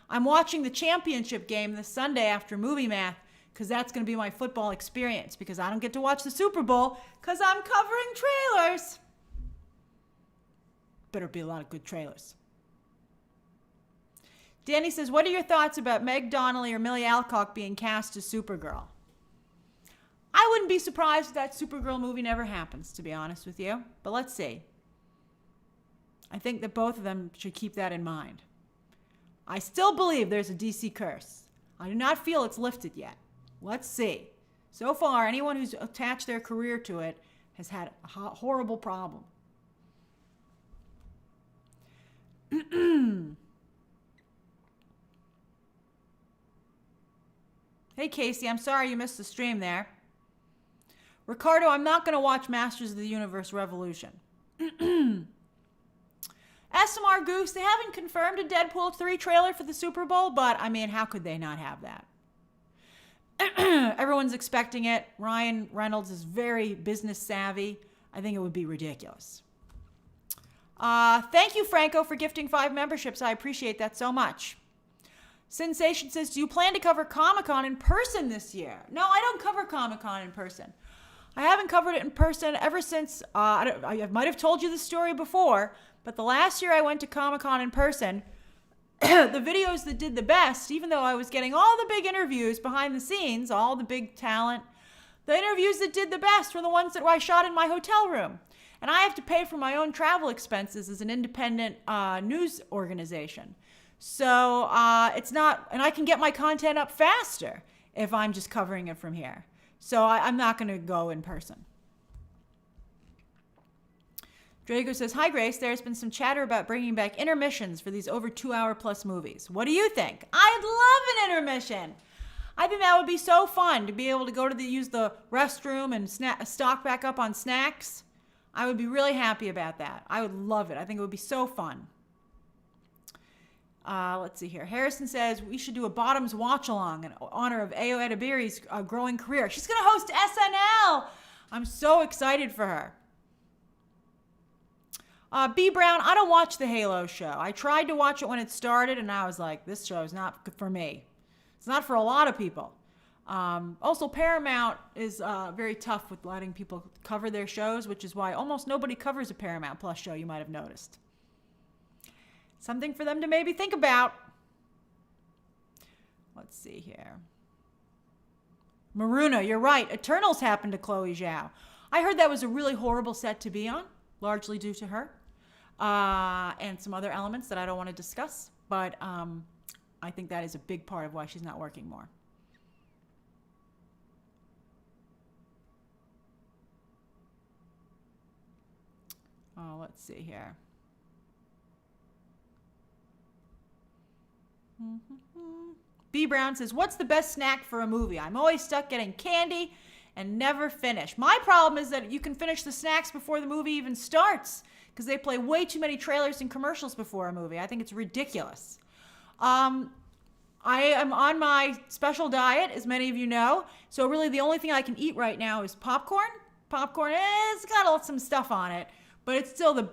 I'm watching the championship game this Sunday after Movie Math because that's going to be my football experience because I don't get to watch the Super Bowl because I'm covering trailers. Better be a lot of good trailers. Danny says, what are your thoughts about Meg Donnelly or Millie Alcock being cast as Supergirl? I wouldn't be surprised if that Supergirl movie never happens, to be honest with you. But let's see. I think that both of them should keep that in mind. I still believe there's a DC curse. I do not feel it's lifted yet. Let's see. So far, anyone who's attached their career to it has had a horrible problem. Hey, Casey, I'm sorry you missed the stream there. Ricardo, I'm not going to watch Masters of the Universe Revolution. SMR Goose, they haven't confirmed a Deadpool 3 trailer for the Super Bowl, but, I mean, how could they not have that? Everyone's expecting it. Ryan Reynolds is very business savvy. I think it would be ridiculous. Thank you, Franco, for gifting 5 memberships. I appreciate that so much. Sensation says, do you plan to cover Comic-Con in person this year? No, I don't cover Comic-Con in person. I haven't covered it in person ever since, I might have told you this story before, but the last year I went to Comic-Con in person, the videos that did the best, even though I was getting all the big interviews behind the scenes, all the big talent, the interviews that did the best were the ones that I shot in my hotel room. And I have to pay for my own travel expenses as an independent news organization. So it's not, and I can get my content up faster if I'm just covering it from here. So I'm not going to go in person. Drago says, hi, Grace. There's been some chatter about bringing back intermissions for these over 2-hour-plus movies. What do you think? I'd love an intermission. I think that would be so fun to be able to go to use the restroom and stock back up on snacks. I would be really happy about that. I would love it. I think it would be so fun. Let's see here. Harrison says we should do a Bottoms watch-along in honor of Ayo Edebiri's growing career. She's going to host SNL. I'm so excited for her. B. Brown, I don't watch the Halo show. I tried to watch it when it started, and I was like, this show is not good for me. It's not for a lot of people. Also, Paramount is very tough with letting people cover their shows, which is why almost nobody covers a Paramount Plus show, you might have noticed. Something for them to maybe think about. Let's see here. Maruna, you're right. Eternals happened to Chloe Zhao. I heard that was a really horrible set to be on, largely due to her, and some other elements that I don't want to discuss. But I think that is a big part of why she's not working more. Let's see here. B. Brown says, what's the best snack for a movie? I'm always stuck getting candy and never finish. My problem is that you can finish the snacks before the movie even starts because they play way too many trailers and commercials before a movie. I think it's ridiculous. I am on my special diet, as many of you know, so really the only thing I can eat right now is popcorn. Popcorn, it's got some stuff on it, but it's still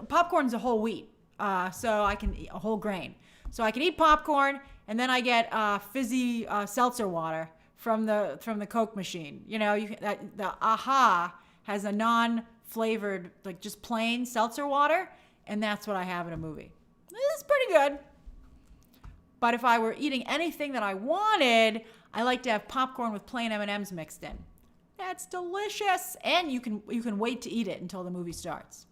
popcorn's a whole wheat, so I can eat a whole grain. So I can eat popcorn, and then I get fizzy seltzer water from the Coke machine. You know, the AHA has a non-flavored, like just plain seltzer water, and that's what I have in a movie. It's pretty good. But if I were eating anything that I wanted, I like to have popcorn with plain M&Ms mixed in. That's delicious, and you can wait to eat it until the movie starts.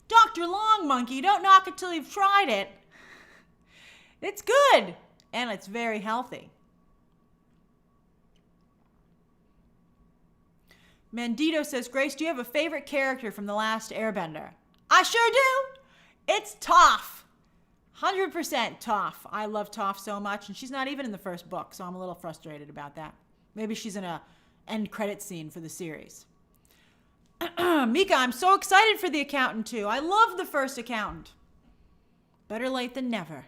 Dr. Long Monkey, don't knock it till you've tried it. It's good, and it's very healthy. Mandito says, Grace, do you have a favorite character from The Last Airbender? I sure do. It's Toph. 100% Toph. I love Toph so much, and she's not even in the first book, so I'm a little frustrated about that. Maybe she's in a end credit scene for the series. Mika, I'm so excited for The Accountant too. I love the first Accountant. Better late than never.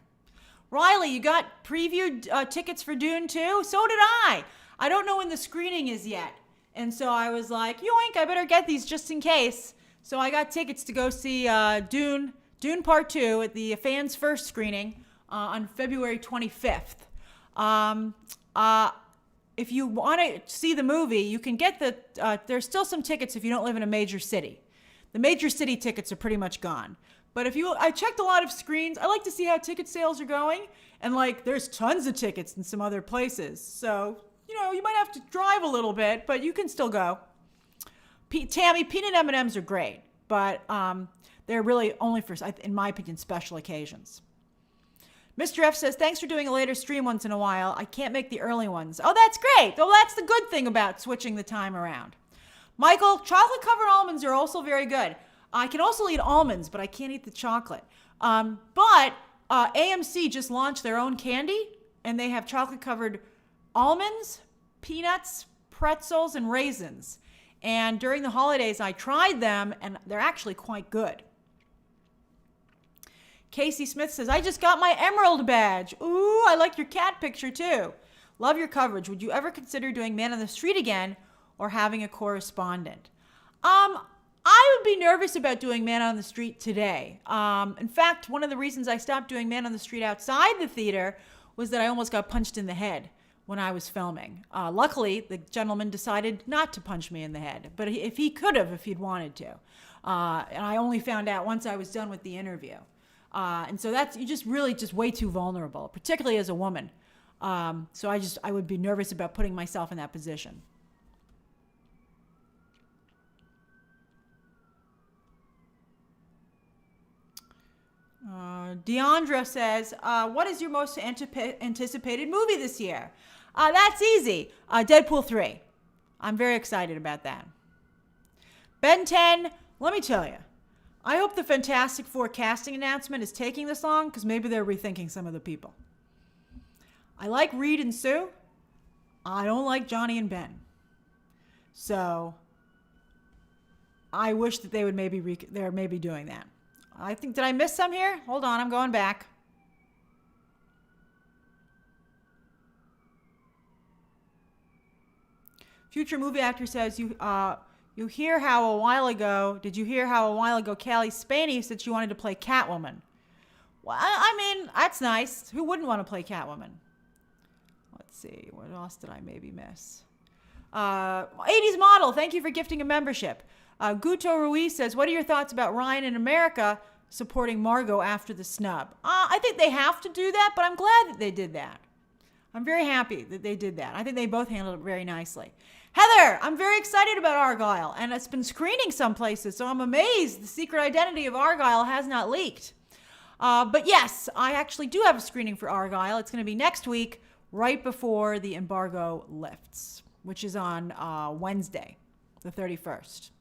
Riley, you got preview tickets for Dune 2? So did I. I don't know when the screening is yet. And so I was like, yoink, I better get these just in case. So I got tickets to go see Dune Part 2 at the Fans First screening on February 25th. If you want to see the movie, you can get there's still some tickets if you don't live in a major city. The major city tickets are pretty much gone. But I checked a lot of screens. I like to see how ticket sales are going. And there's tons of tickets in some other places. So, you might have to drive a little bit, but you can still go. Tammy, peanut M&Ms are great, but they're really only for, in my opinion, special occasions. Mr. F says, thanks for doing a later stream once in a while. I can't make the early ones. Oh, that's great. Oh, that's the good thing about switching the time around. Michael, chocolate-covered almonds are also very good. I can also eat almonds, but I can't eat the chocolate. But AMC just launched their own candy, and they have chocolate-covered almonds, peanuts, pretzels, and raisins. And during the holidays, I tried them, and they're actually quite good. Casey Smith says, I just got my Emerald badge. Ooh, I like your cat picture too. Love your coverage. Would you ever consider doing Man on the Street again or having a correspondent? I would be nervous about doing Man on the Street today. In fact, one of the reasons I stopped doing Man on the Street outside the theater was that I almost got punched in the head when I was filming. Luckily, the gentleman decided not to punch me in the head, but if he could have, if he'd wanted to. And I only found out once I was done with the interview. And so you're just really way too vulnerable, particularly as a woman. So I would be nervous about putting myself in that position. Deandra says, what is your most anticipated movie this year? That's easy. Deadpool 3. I'm very excited about that. Ben 10, let me tell you. I hope the Fantastic Four casting announcement is taking this long because maybe they're rethinking some of the people. I like Reed and Sue. I don't like Johnny and Ben. So I wish that they would they're maybe doing that. I think, did I miss some here? Hold on, I'm going back. Future movie actor says, did you hear how a while ago Callie Spaney said she wanted to play Catwoman? Well, I mean, that's nice. Who wouldn't want to play Catwoman? Let's see, what else did I maybe miss? 80s model, thank you for gifting a membership. Guto Ruiz says, what are your thoughts about Ryan in America supporting Margot after the snub? I think they have to do that, but I'm glad that they did that. I'm very happy that they did that. I think they both handled it very nicely. Heather, I'm very excited about Argyle, and it's been screening some places, so I'm amazed the secret identity of Argyle has not leaked. But yes, I actually do have a screening for Argyle. It's going to be next week, right before the embargo lifts, which is on Wednesday, the 31st.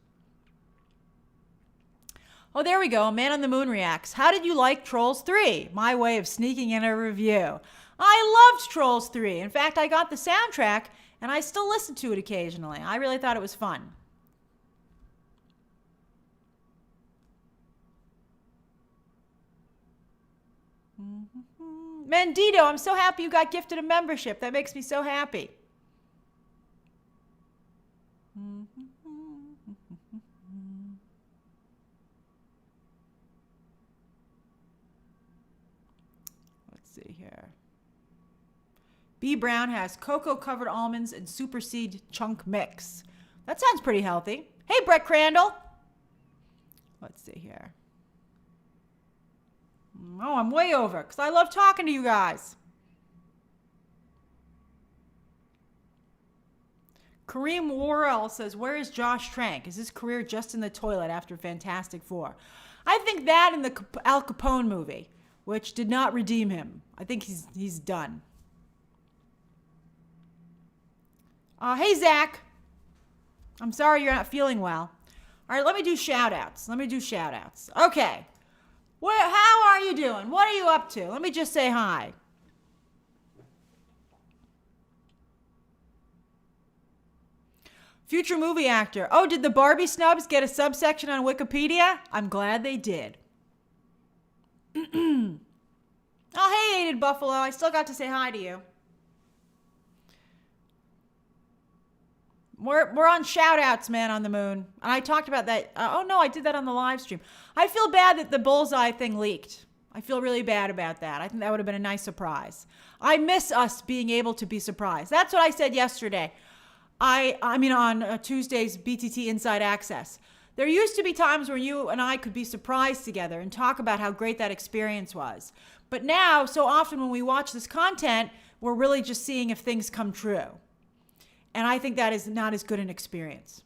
Oh, there we go. Man on the Moon reacts. How did you like Trolls 3? My way of sneaking in a review. I loved Trolls 3. In fact, I got the soundtrack, and I still listen to it occasionally. I really thought it was fun. Mendito, I'm so happy you got gifted a membership. That makes me so happy. Let's see here. B. Brown has cocoa-covered almonds and super seed chunk mix. That sounds pretty healthy. Hey, Brett Crandall. Let's see here. Oh, I'm way over because I love talking to you guys. Kareem Worrell says, where is Josh Trank? Is his career just in the toilet after Fantastic Four? I think that in the Al Capone movie, which did not redeem him. I think he's done. Hey, Zach. I'm sorry you're not feeling well. All right, let me do shout-outs. Okay. How are you doing? What are you up to? Let me just say hi. Future movie actor. Oh, did the Barbie snubs get a subsection on Wikipedia? I'm glad they did. Oh, hey, Aided Buffalo. I still got to say hi to you. We're on shout-outs, Man on the Moon. And I talked about that. Oh, no, I did that on the live stream. I feel bad that the bullseye thing leaked. I feel really bad about that. I think that would have been a nice surprise. I miss us being able to be surprised. That's what I said yesterday. I mean, on Tuesday's BTT Inside Access. There used to be times where you and I could be surprised together and talk about how great that experience was. But now, so often when we watch this content, we're really just seeing if things come true. And I think that is not as good an experience.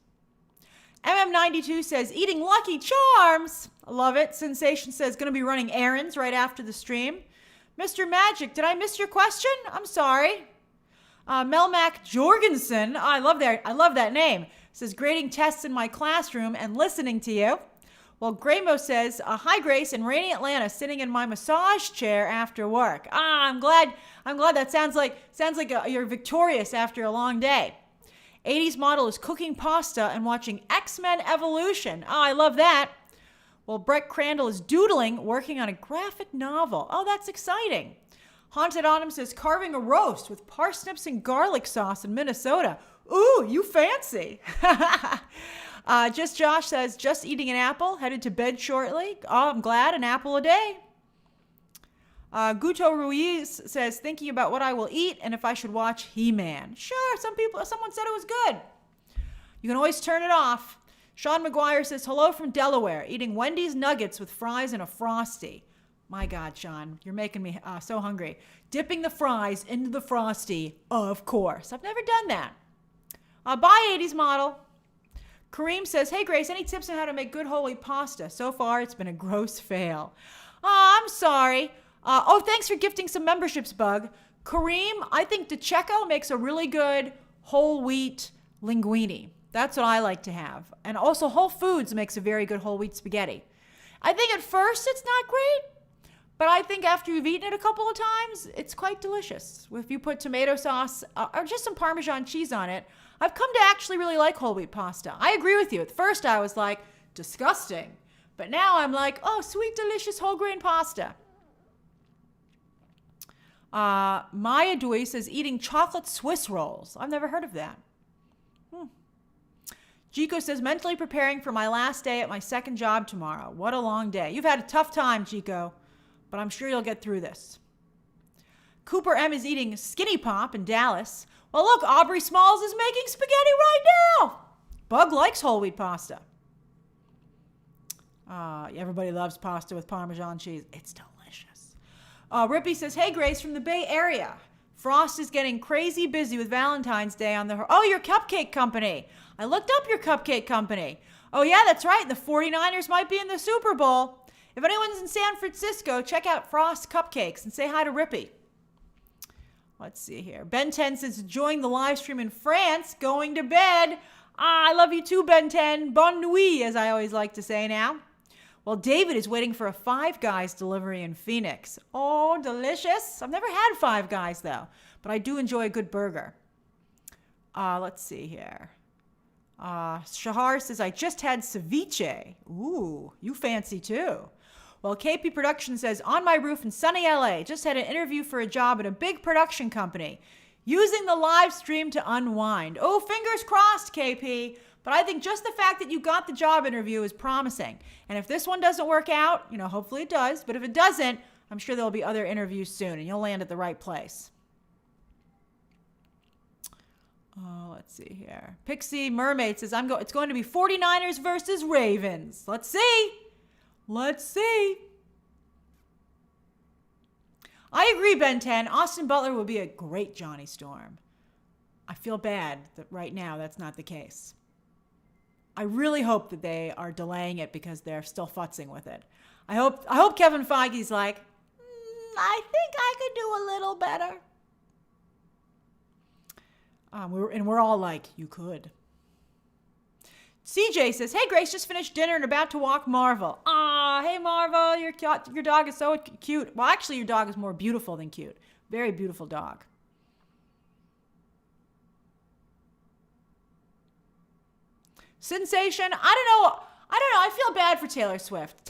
MM92 says, eating Lucky Charms. I love it. Sensation says, going to be running errands right after the stream. Mr. Magic, did I miss your question? I'm sorry. Melmac Jorgensen, I love that name, says, grading tests in my classroom and listening to you. Well, Graymo says, hi, Grace, in rainy Atlanta, sitting in my massage chair after work. I'm glad that sounds like you're victorious after a long day. 80s model is cooking pasta and watching X-Men Evolution. Oh, I love that. Well, Brett Crandall is doodling, working on a graphic novel. Oh, that's exciting. Haunted Autumn says, carving a roast with parsnips and garlic sauce in Minnesota. Ooh, you fancy. Just Josh says, just eating an apple, headed to bed shortly. Oh, I'm glad, an apple a day. Guto Ruiz says, thinking about what I will eat and if I should watch He-Man. Sure, someone said it was good. You can always turn it off. Sean McGuire says, hello from Delaware, eating Wendy's nuggets with fries and a Frosty. My God, Sean, you're making me so hungry. Dipping the fries into the Frosty, of course. I've never done that. Bye, 80s model. Kareem says, hey, Grace, any tips on how to make good whole wheat pasta? So far, it's been a gross fail. Oh, I'm sorry. Thanks for gifting some memberships, Bug. Kareem, I think DeCecco makes a really good whole wheat linguine. That's what I like to have. And also Whole Foods makes a very good whole wheat spaghetti. I think at first it's not great, But I think after you've eaten it a couple of times, it's quite delicious. If you put tomato sauce or just some Parmesan cheese on it, I've come to actually really like whole wheat pasta. I agree with you. At first I was like, disgusting. But now I'm like, oh, sweet, delicious whole grain pasta. Maya Dewey says eating chocolate Swiss rolls. I've never heard of that. Chico says mentally preparing for my last day at my second job tomorrow. What a long day. You've had a tough time, Chico, but I'm sure you'll get through this. Cooper M is eating Skinny Pop in Dallas. Well, look, Aubrey Smalls is making spaghetti right now. Bug likes whole wheat pasta. Everybody loves pasta with Parmesan cheese. It's delicious. Rippy says, hey, Grace, from the Bay Area. Frost is getting crazy busy with Valentine's Day on your cupcake company. I looked up your cupcake company. Oh, yeah, that's right. The 49ers might be in the Super Bowl. If anyone's in San Francisco, check out Frost Cupcakes and say hi to Rippy. Let's see here. Ben 10 says, enjoying the live stream in France, going to bed. I love you too, Ben 10. Bonne nuit, as I always like to say now. Well, David is waiting for a Five Guys delivery in Phoenix. Oh, delicious. I've never had Five Guys, though, but I do enjoy a good burger. Let's see here. Shahar says, I just had ceviche. Ooh, you fancy, too. Well, KP Production says, on my roof in sunny LA, just had an interview for a job at a big production company, using the live stream to unwind. Oh, fingers crossed, KP. But I think just the fact that you got the job interview is promising. And if this one doesn't work out, hopefully it does. But if it doesn't, I'm sure there'll be other interviews soon and you'll land at the right place. Let's see here. Pixie Mermaid says, it's going to be 49ers versus Ravens. Let's see. Let's see. I agree, Ben 10. Austin Butler will be a great Johnny Storm. I feel bad that right now that's not the case. I really hope that they are delaying it because they're still futzing with it. I hope Kevin Feige's like, I think I could do a little better. We're all like, you could. CJ says, hey, Grace, just finished dinner and about to walk Marvel. Hey, Marvel, your dog is so cute. Well, actually, your dog is more beautiful than cute. Very beautiful dog. Sensation, I don't know. I feel bad for Taylor Swift.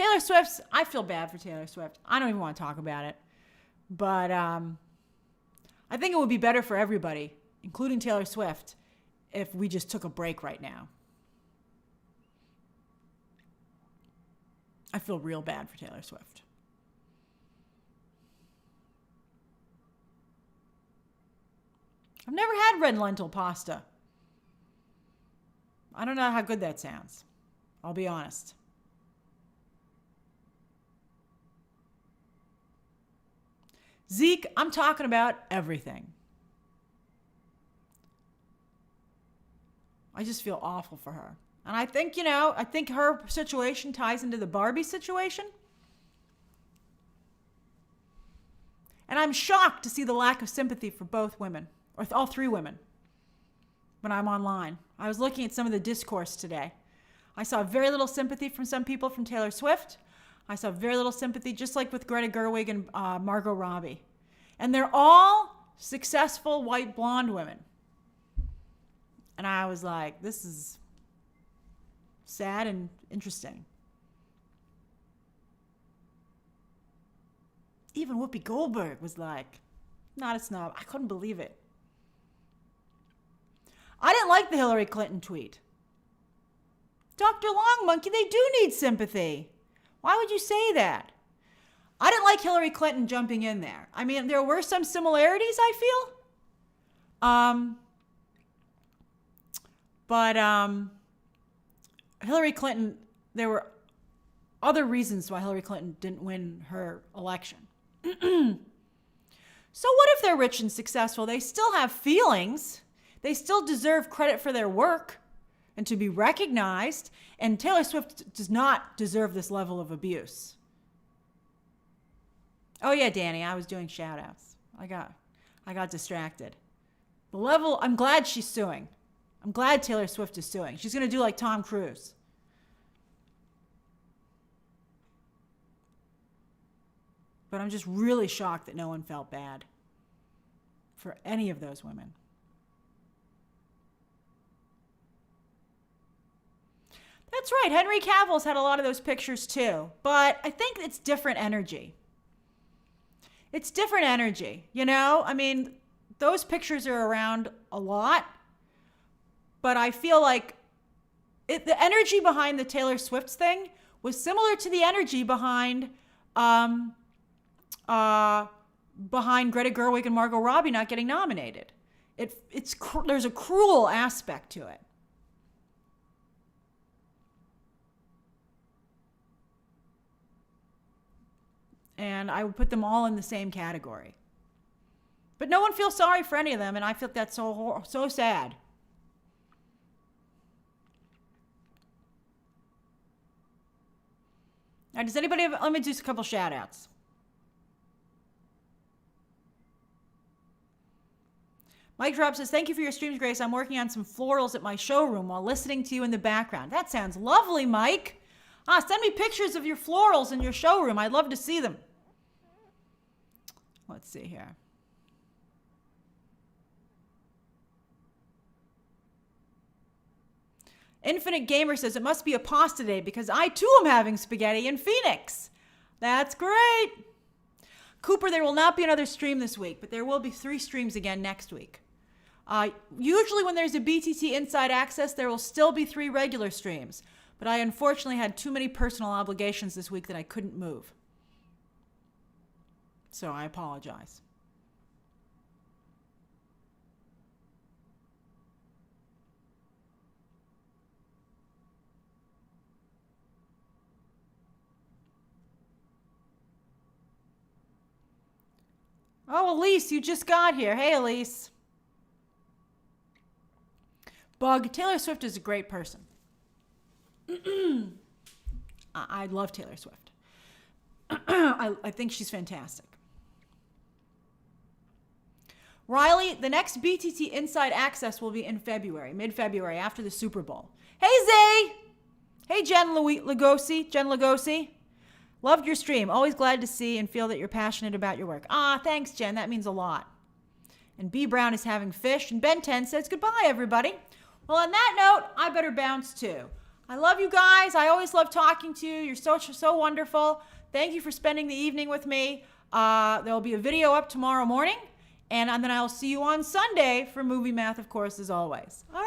I feel bad for Taylor Swift. I don't even want to talk about it. But I think it would be better for everybody, including Taylor Swift, if we just took a break right now. I feel real bad for Taylor Swift. I've never had red lentil pasta. I don't know how good that sounds. I'll be honest. Zeke, I'm talking about everything. I just feel awful for her. And I think, her situation ties into the Barbie situation. And I'm shocked to see the lack of sympathy for both women, or all three women, when I'm online. I was looking at some of the discourse today. I saw very little sympathy from some people from Taylor Swift. I saw very little sympathy, just like with Greta Gerwig and Margot Robbie. And they're all successful white blonde women. And I was like, this is sad and interesting. Even Whoopi Goldberg was like, not a snob. I couldn't believe it. I didn't like the Hillary Clinton tweet. Dr. Long Monkey, they do need sympathy. Why would you say that? I didn't like Hillary Clinton jumping in there. I mean, there were some similarities, I feel. But Hillary Clinton, there were other reasons why Hillary Clinton didn't win her election. So what if they're rich and successful? They still have feelings. They still deserve credit for their work and to be recognized. And Taylor Swift does not deserve this level of abuse. Oh yeah, Danny, I was doing shout-outs. I got distracted. The level, I'm glad she's suing. I'm glad Taylor Swift is suing. She's going to do like Tom Cruise. But I'm just really shocked that no one felt bad for any of those women. That's right. Henry Cavill's had a lot of those pictures too. But I think it's different energy. It's different energy, you know? I mean, those pictures are around a lot. But I feel like the energy behind the Taylor Swift thing was similar to the energy behind Greta Gerwig and Margot Robbie not getting nominated. There's a cruel aspect to it. And I would put them all in the same category. But no one feels sorry for any of them, and I feel that's so sad. Now, does anybody have, let me do a couple shout outs. Mike Drop says, thank you for your streams, Grace. I'm working on some florals at my showroom while listening to you in the background. That sounds lovely, Mike. Send me pictures of your florals in your showroom. I'd love to see them. Let's see here. Infinite Gamer says, it must be a pasta day because I too am having spaghetti in Phoenix. That's great. Cooper, there will not be another stream this week, but there will be 3 streams again next week. Usually when there's a BTT Inside Access, there will still be 3 regular streams. But I unfortunately had too many personal obligations this week that I couldn't move. So I apologize. Oh, Elise, you just got here. Hey, Elise. Bug, Taylor Swift is a great person. I love Taylor Swift. I think she's fantastic. Riley, the next BTT Inside Access will be in February, mid-February, after the Super Bowl. Hey, Zay! Hey, Jen Lugosi. Loved your stream. Always glad to see and feel that you're passionate about your work. Thanks, Jen. That means a lot. And B. Brown is having fish. And Ben 10 says goodbye, everybody. Well, on that note, I better bounce too. I love you guys. I always love talking to you. You're so wonderful. Thank you for spending the evening with me. There'll be a video up tomorrow morning. And then I'll see you on Sunday for Movie Math, of course, as always. All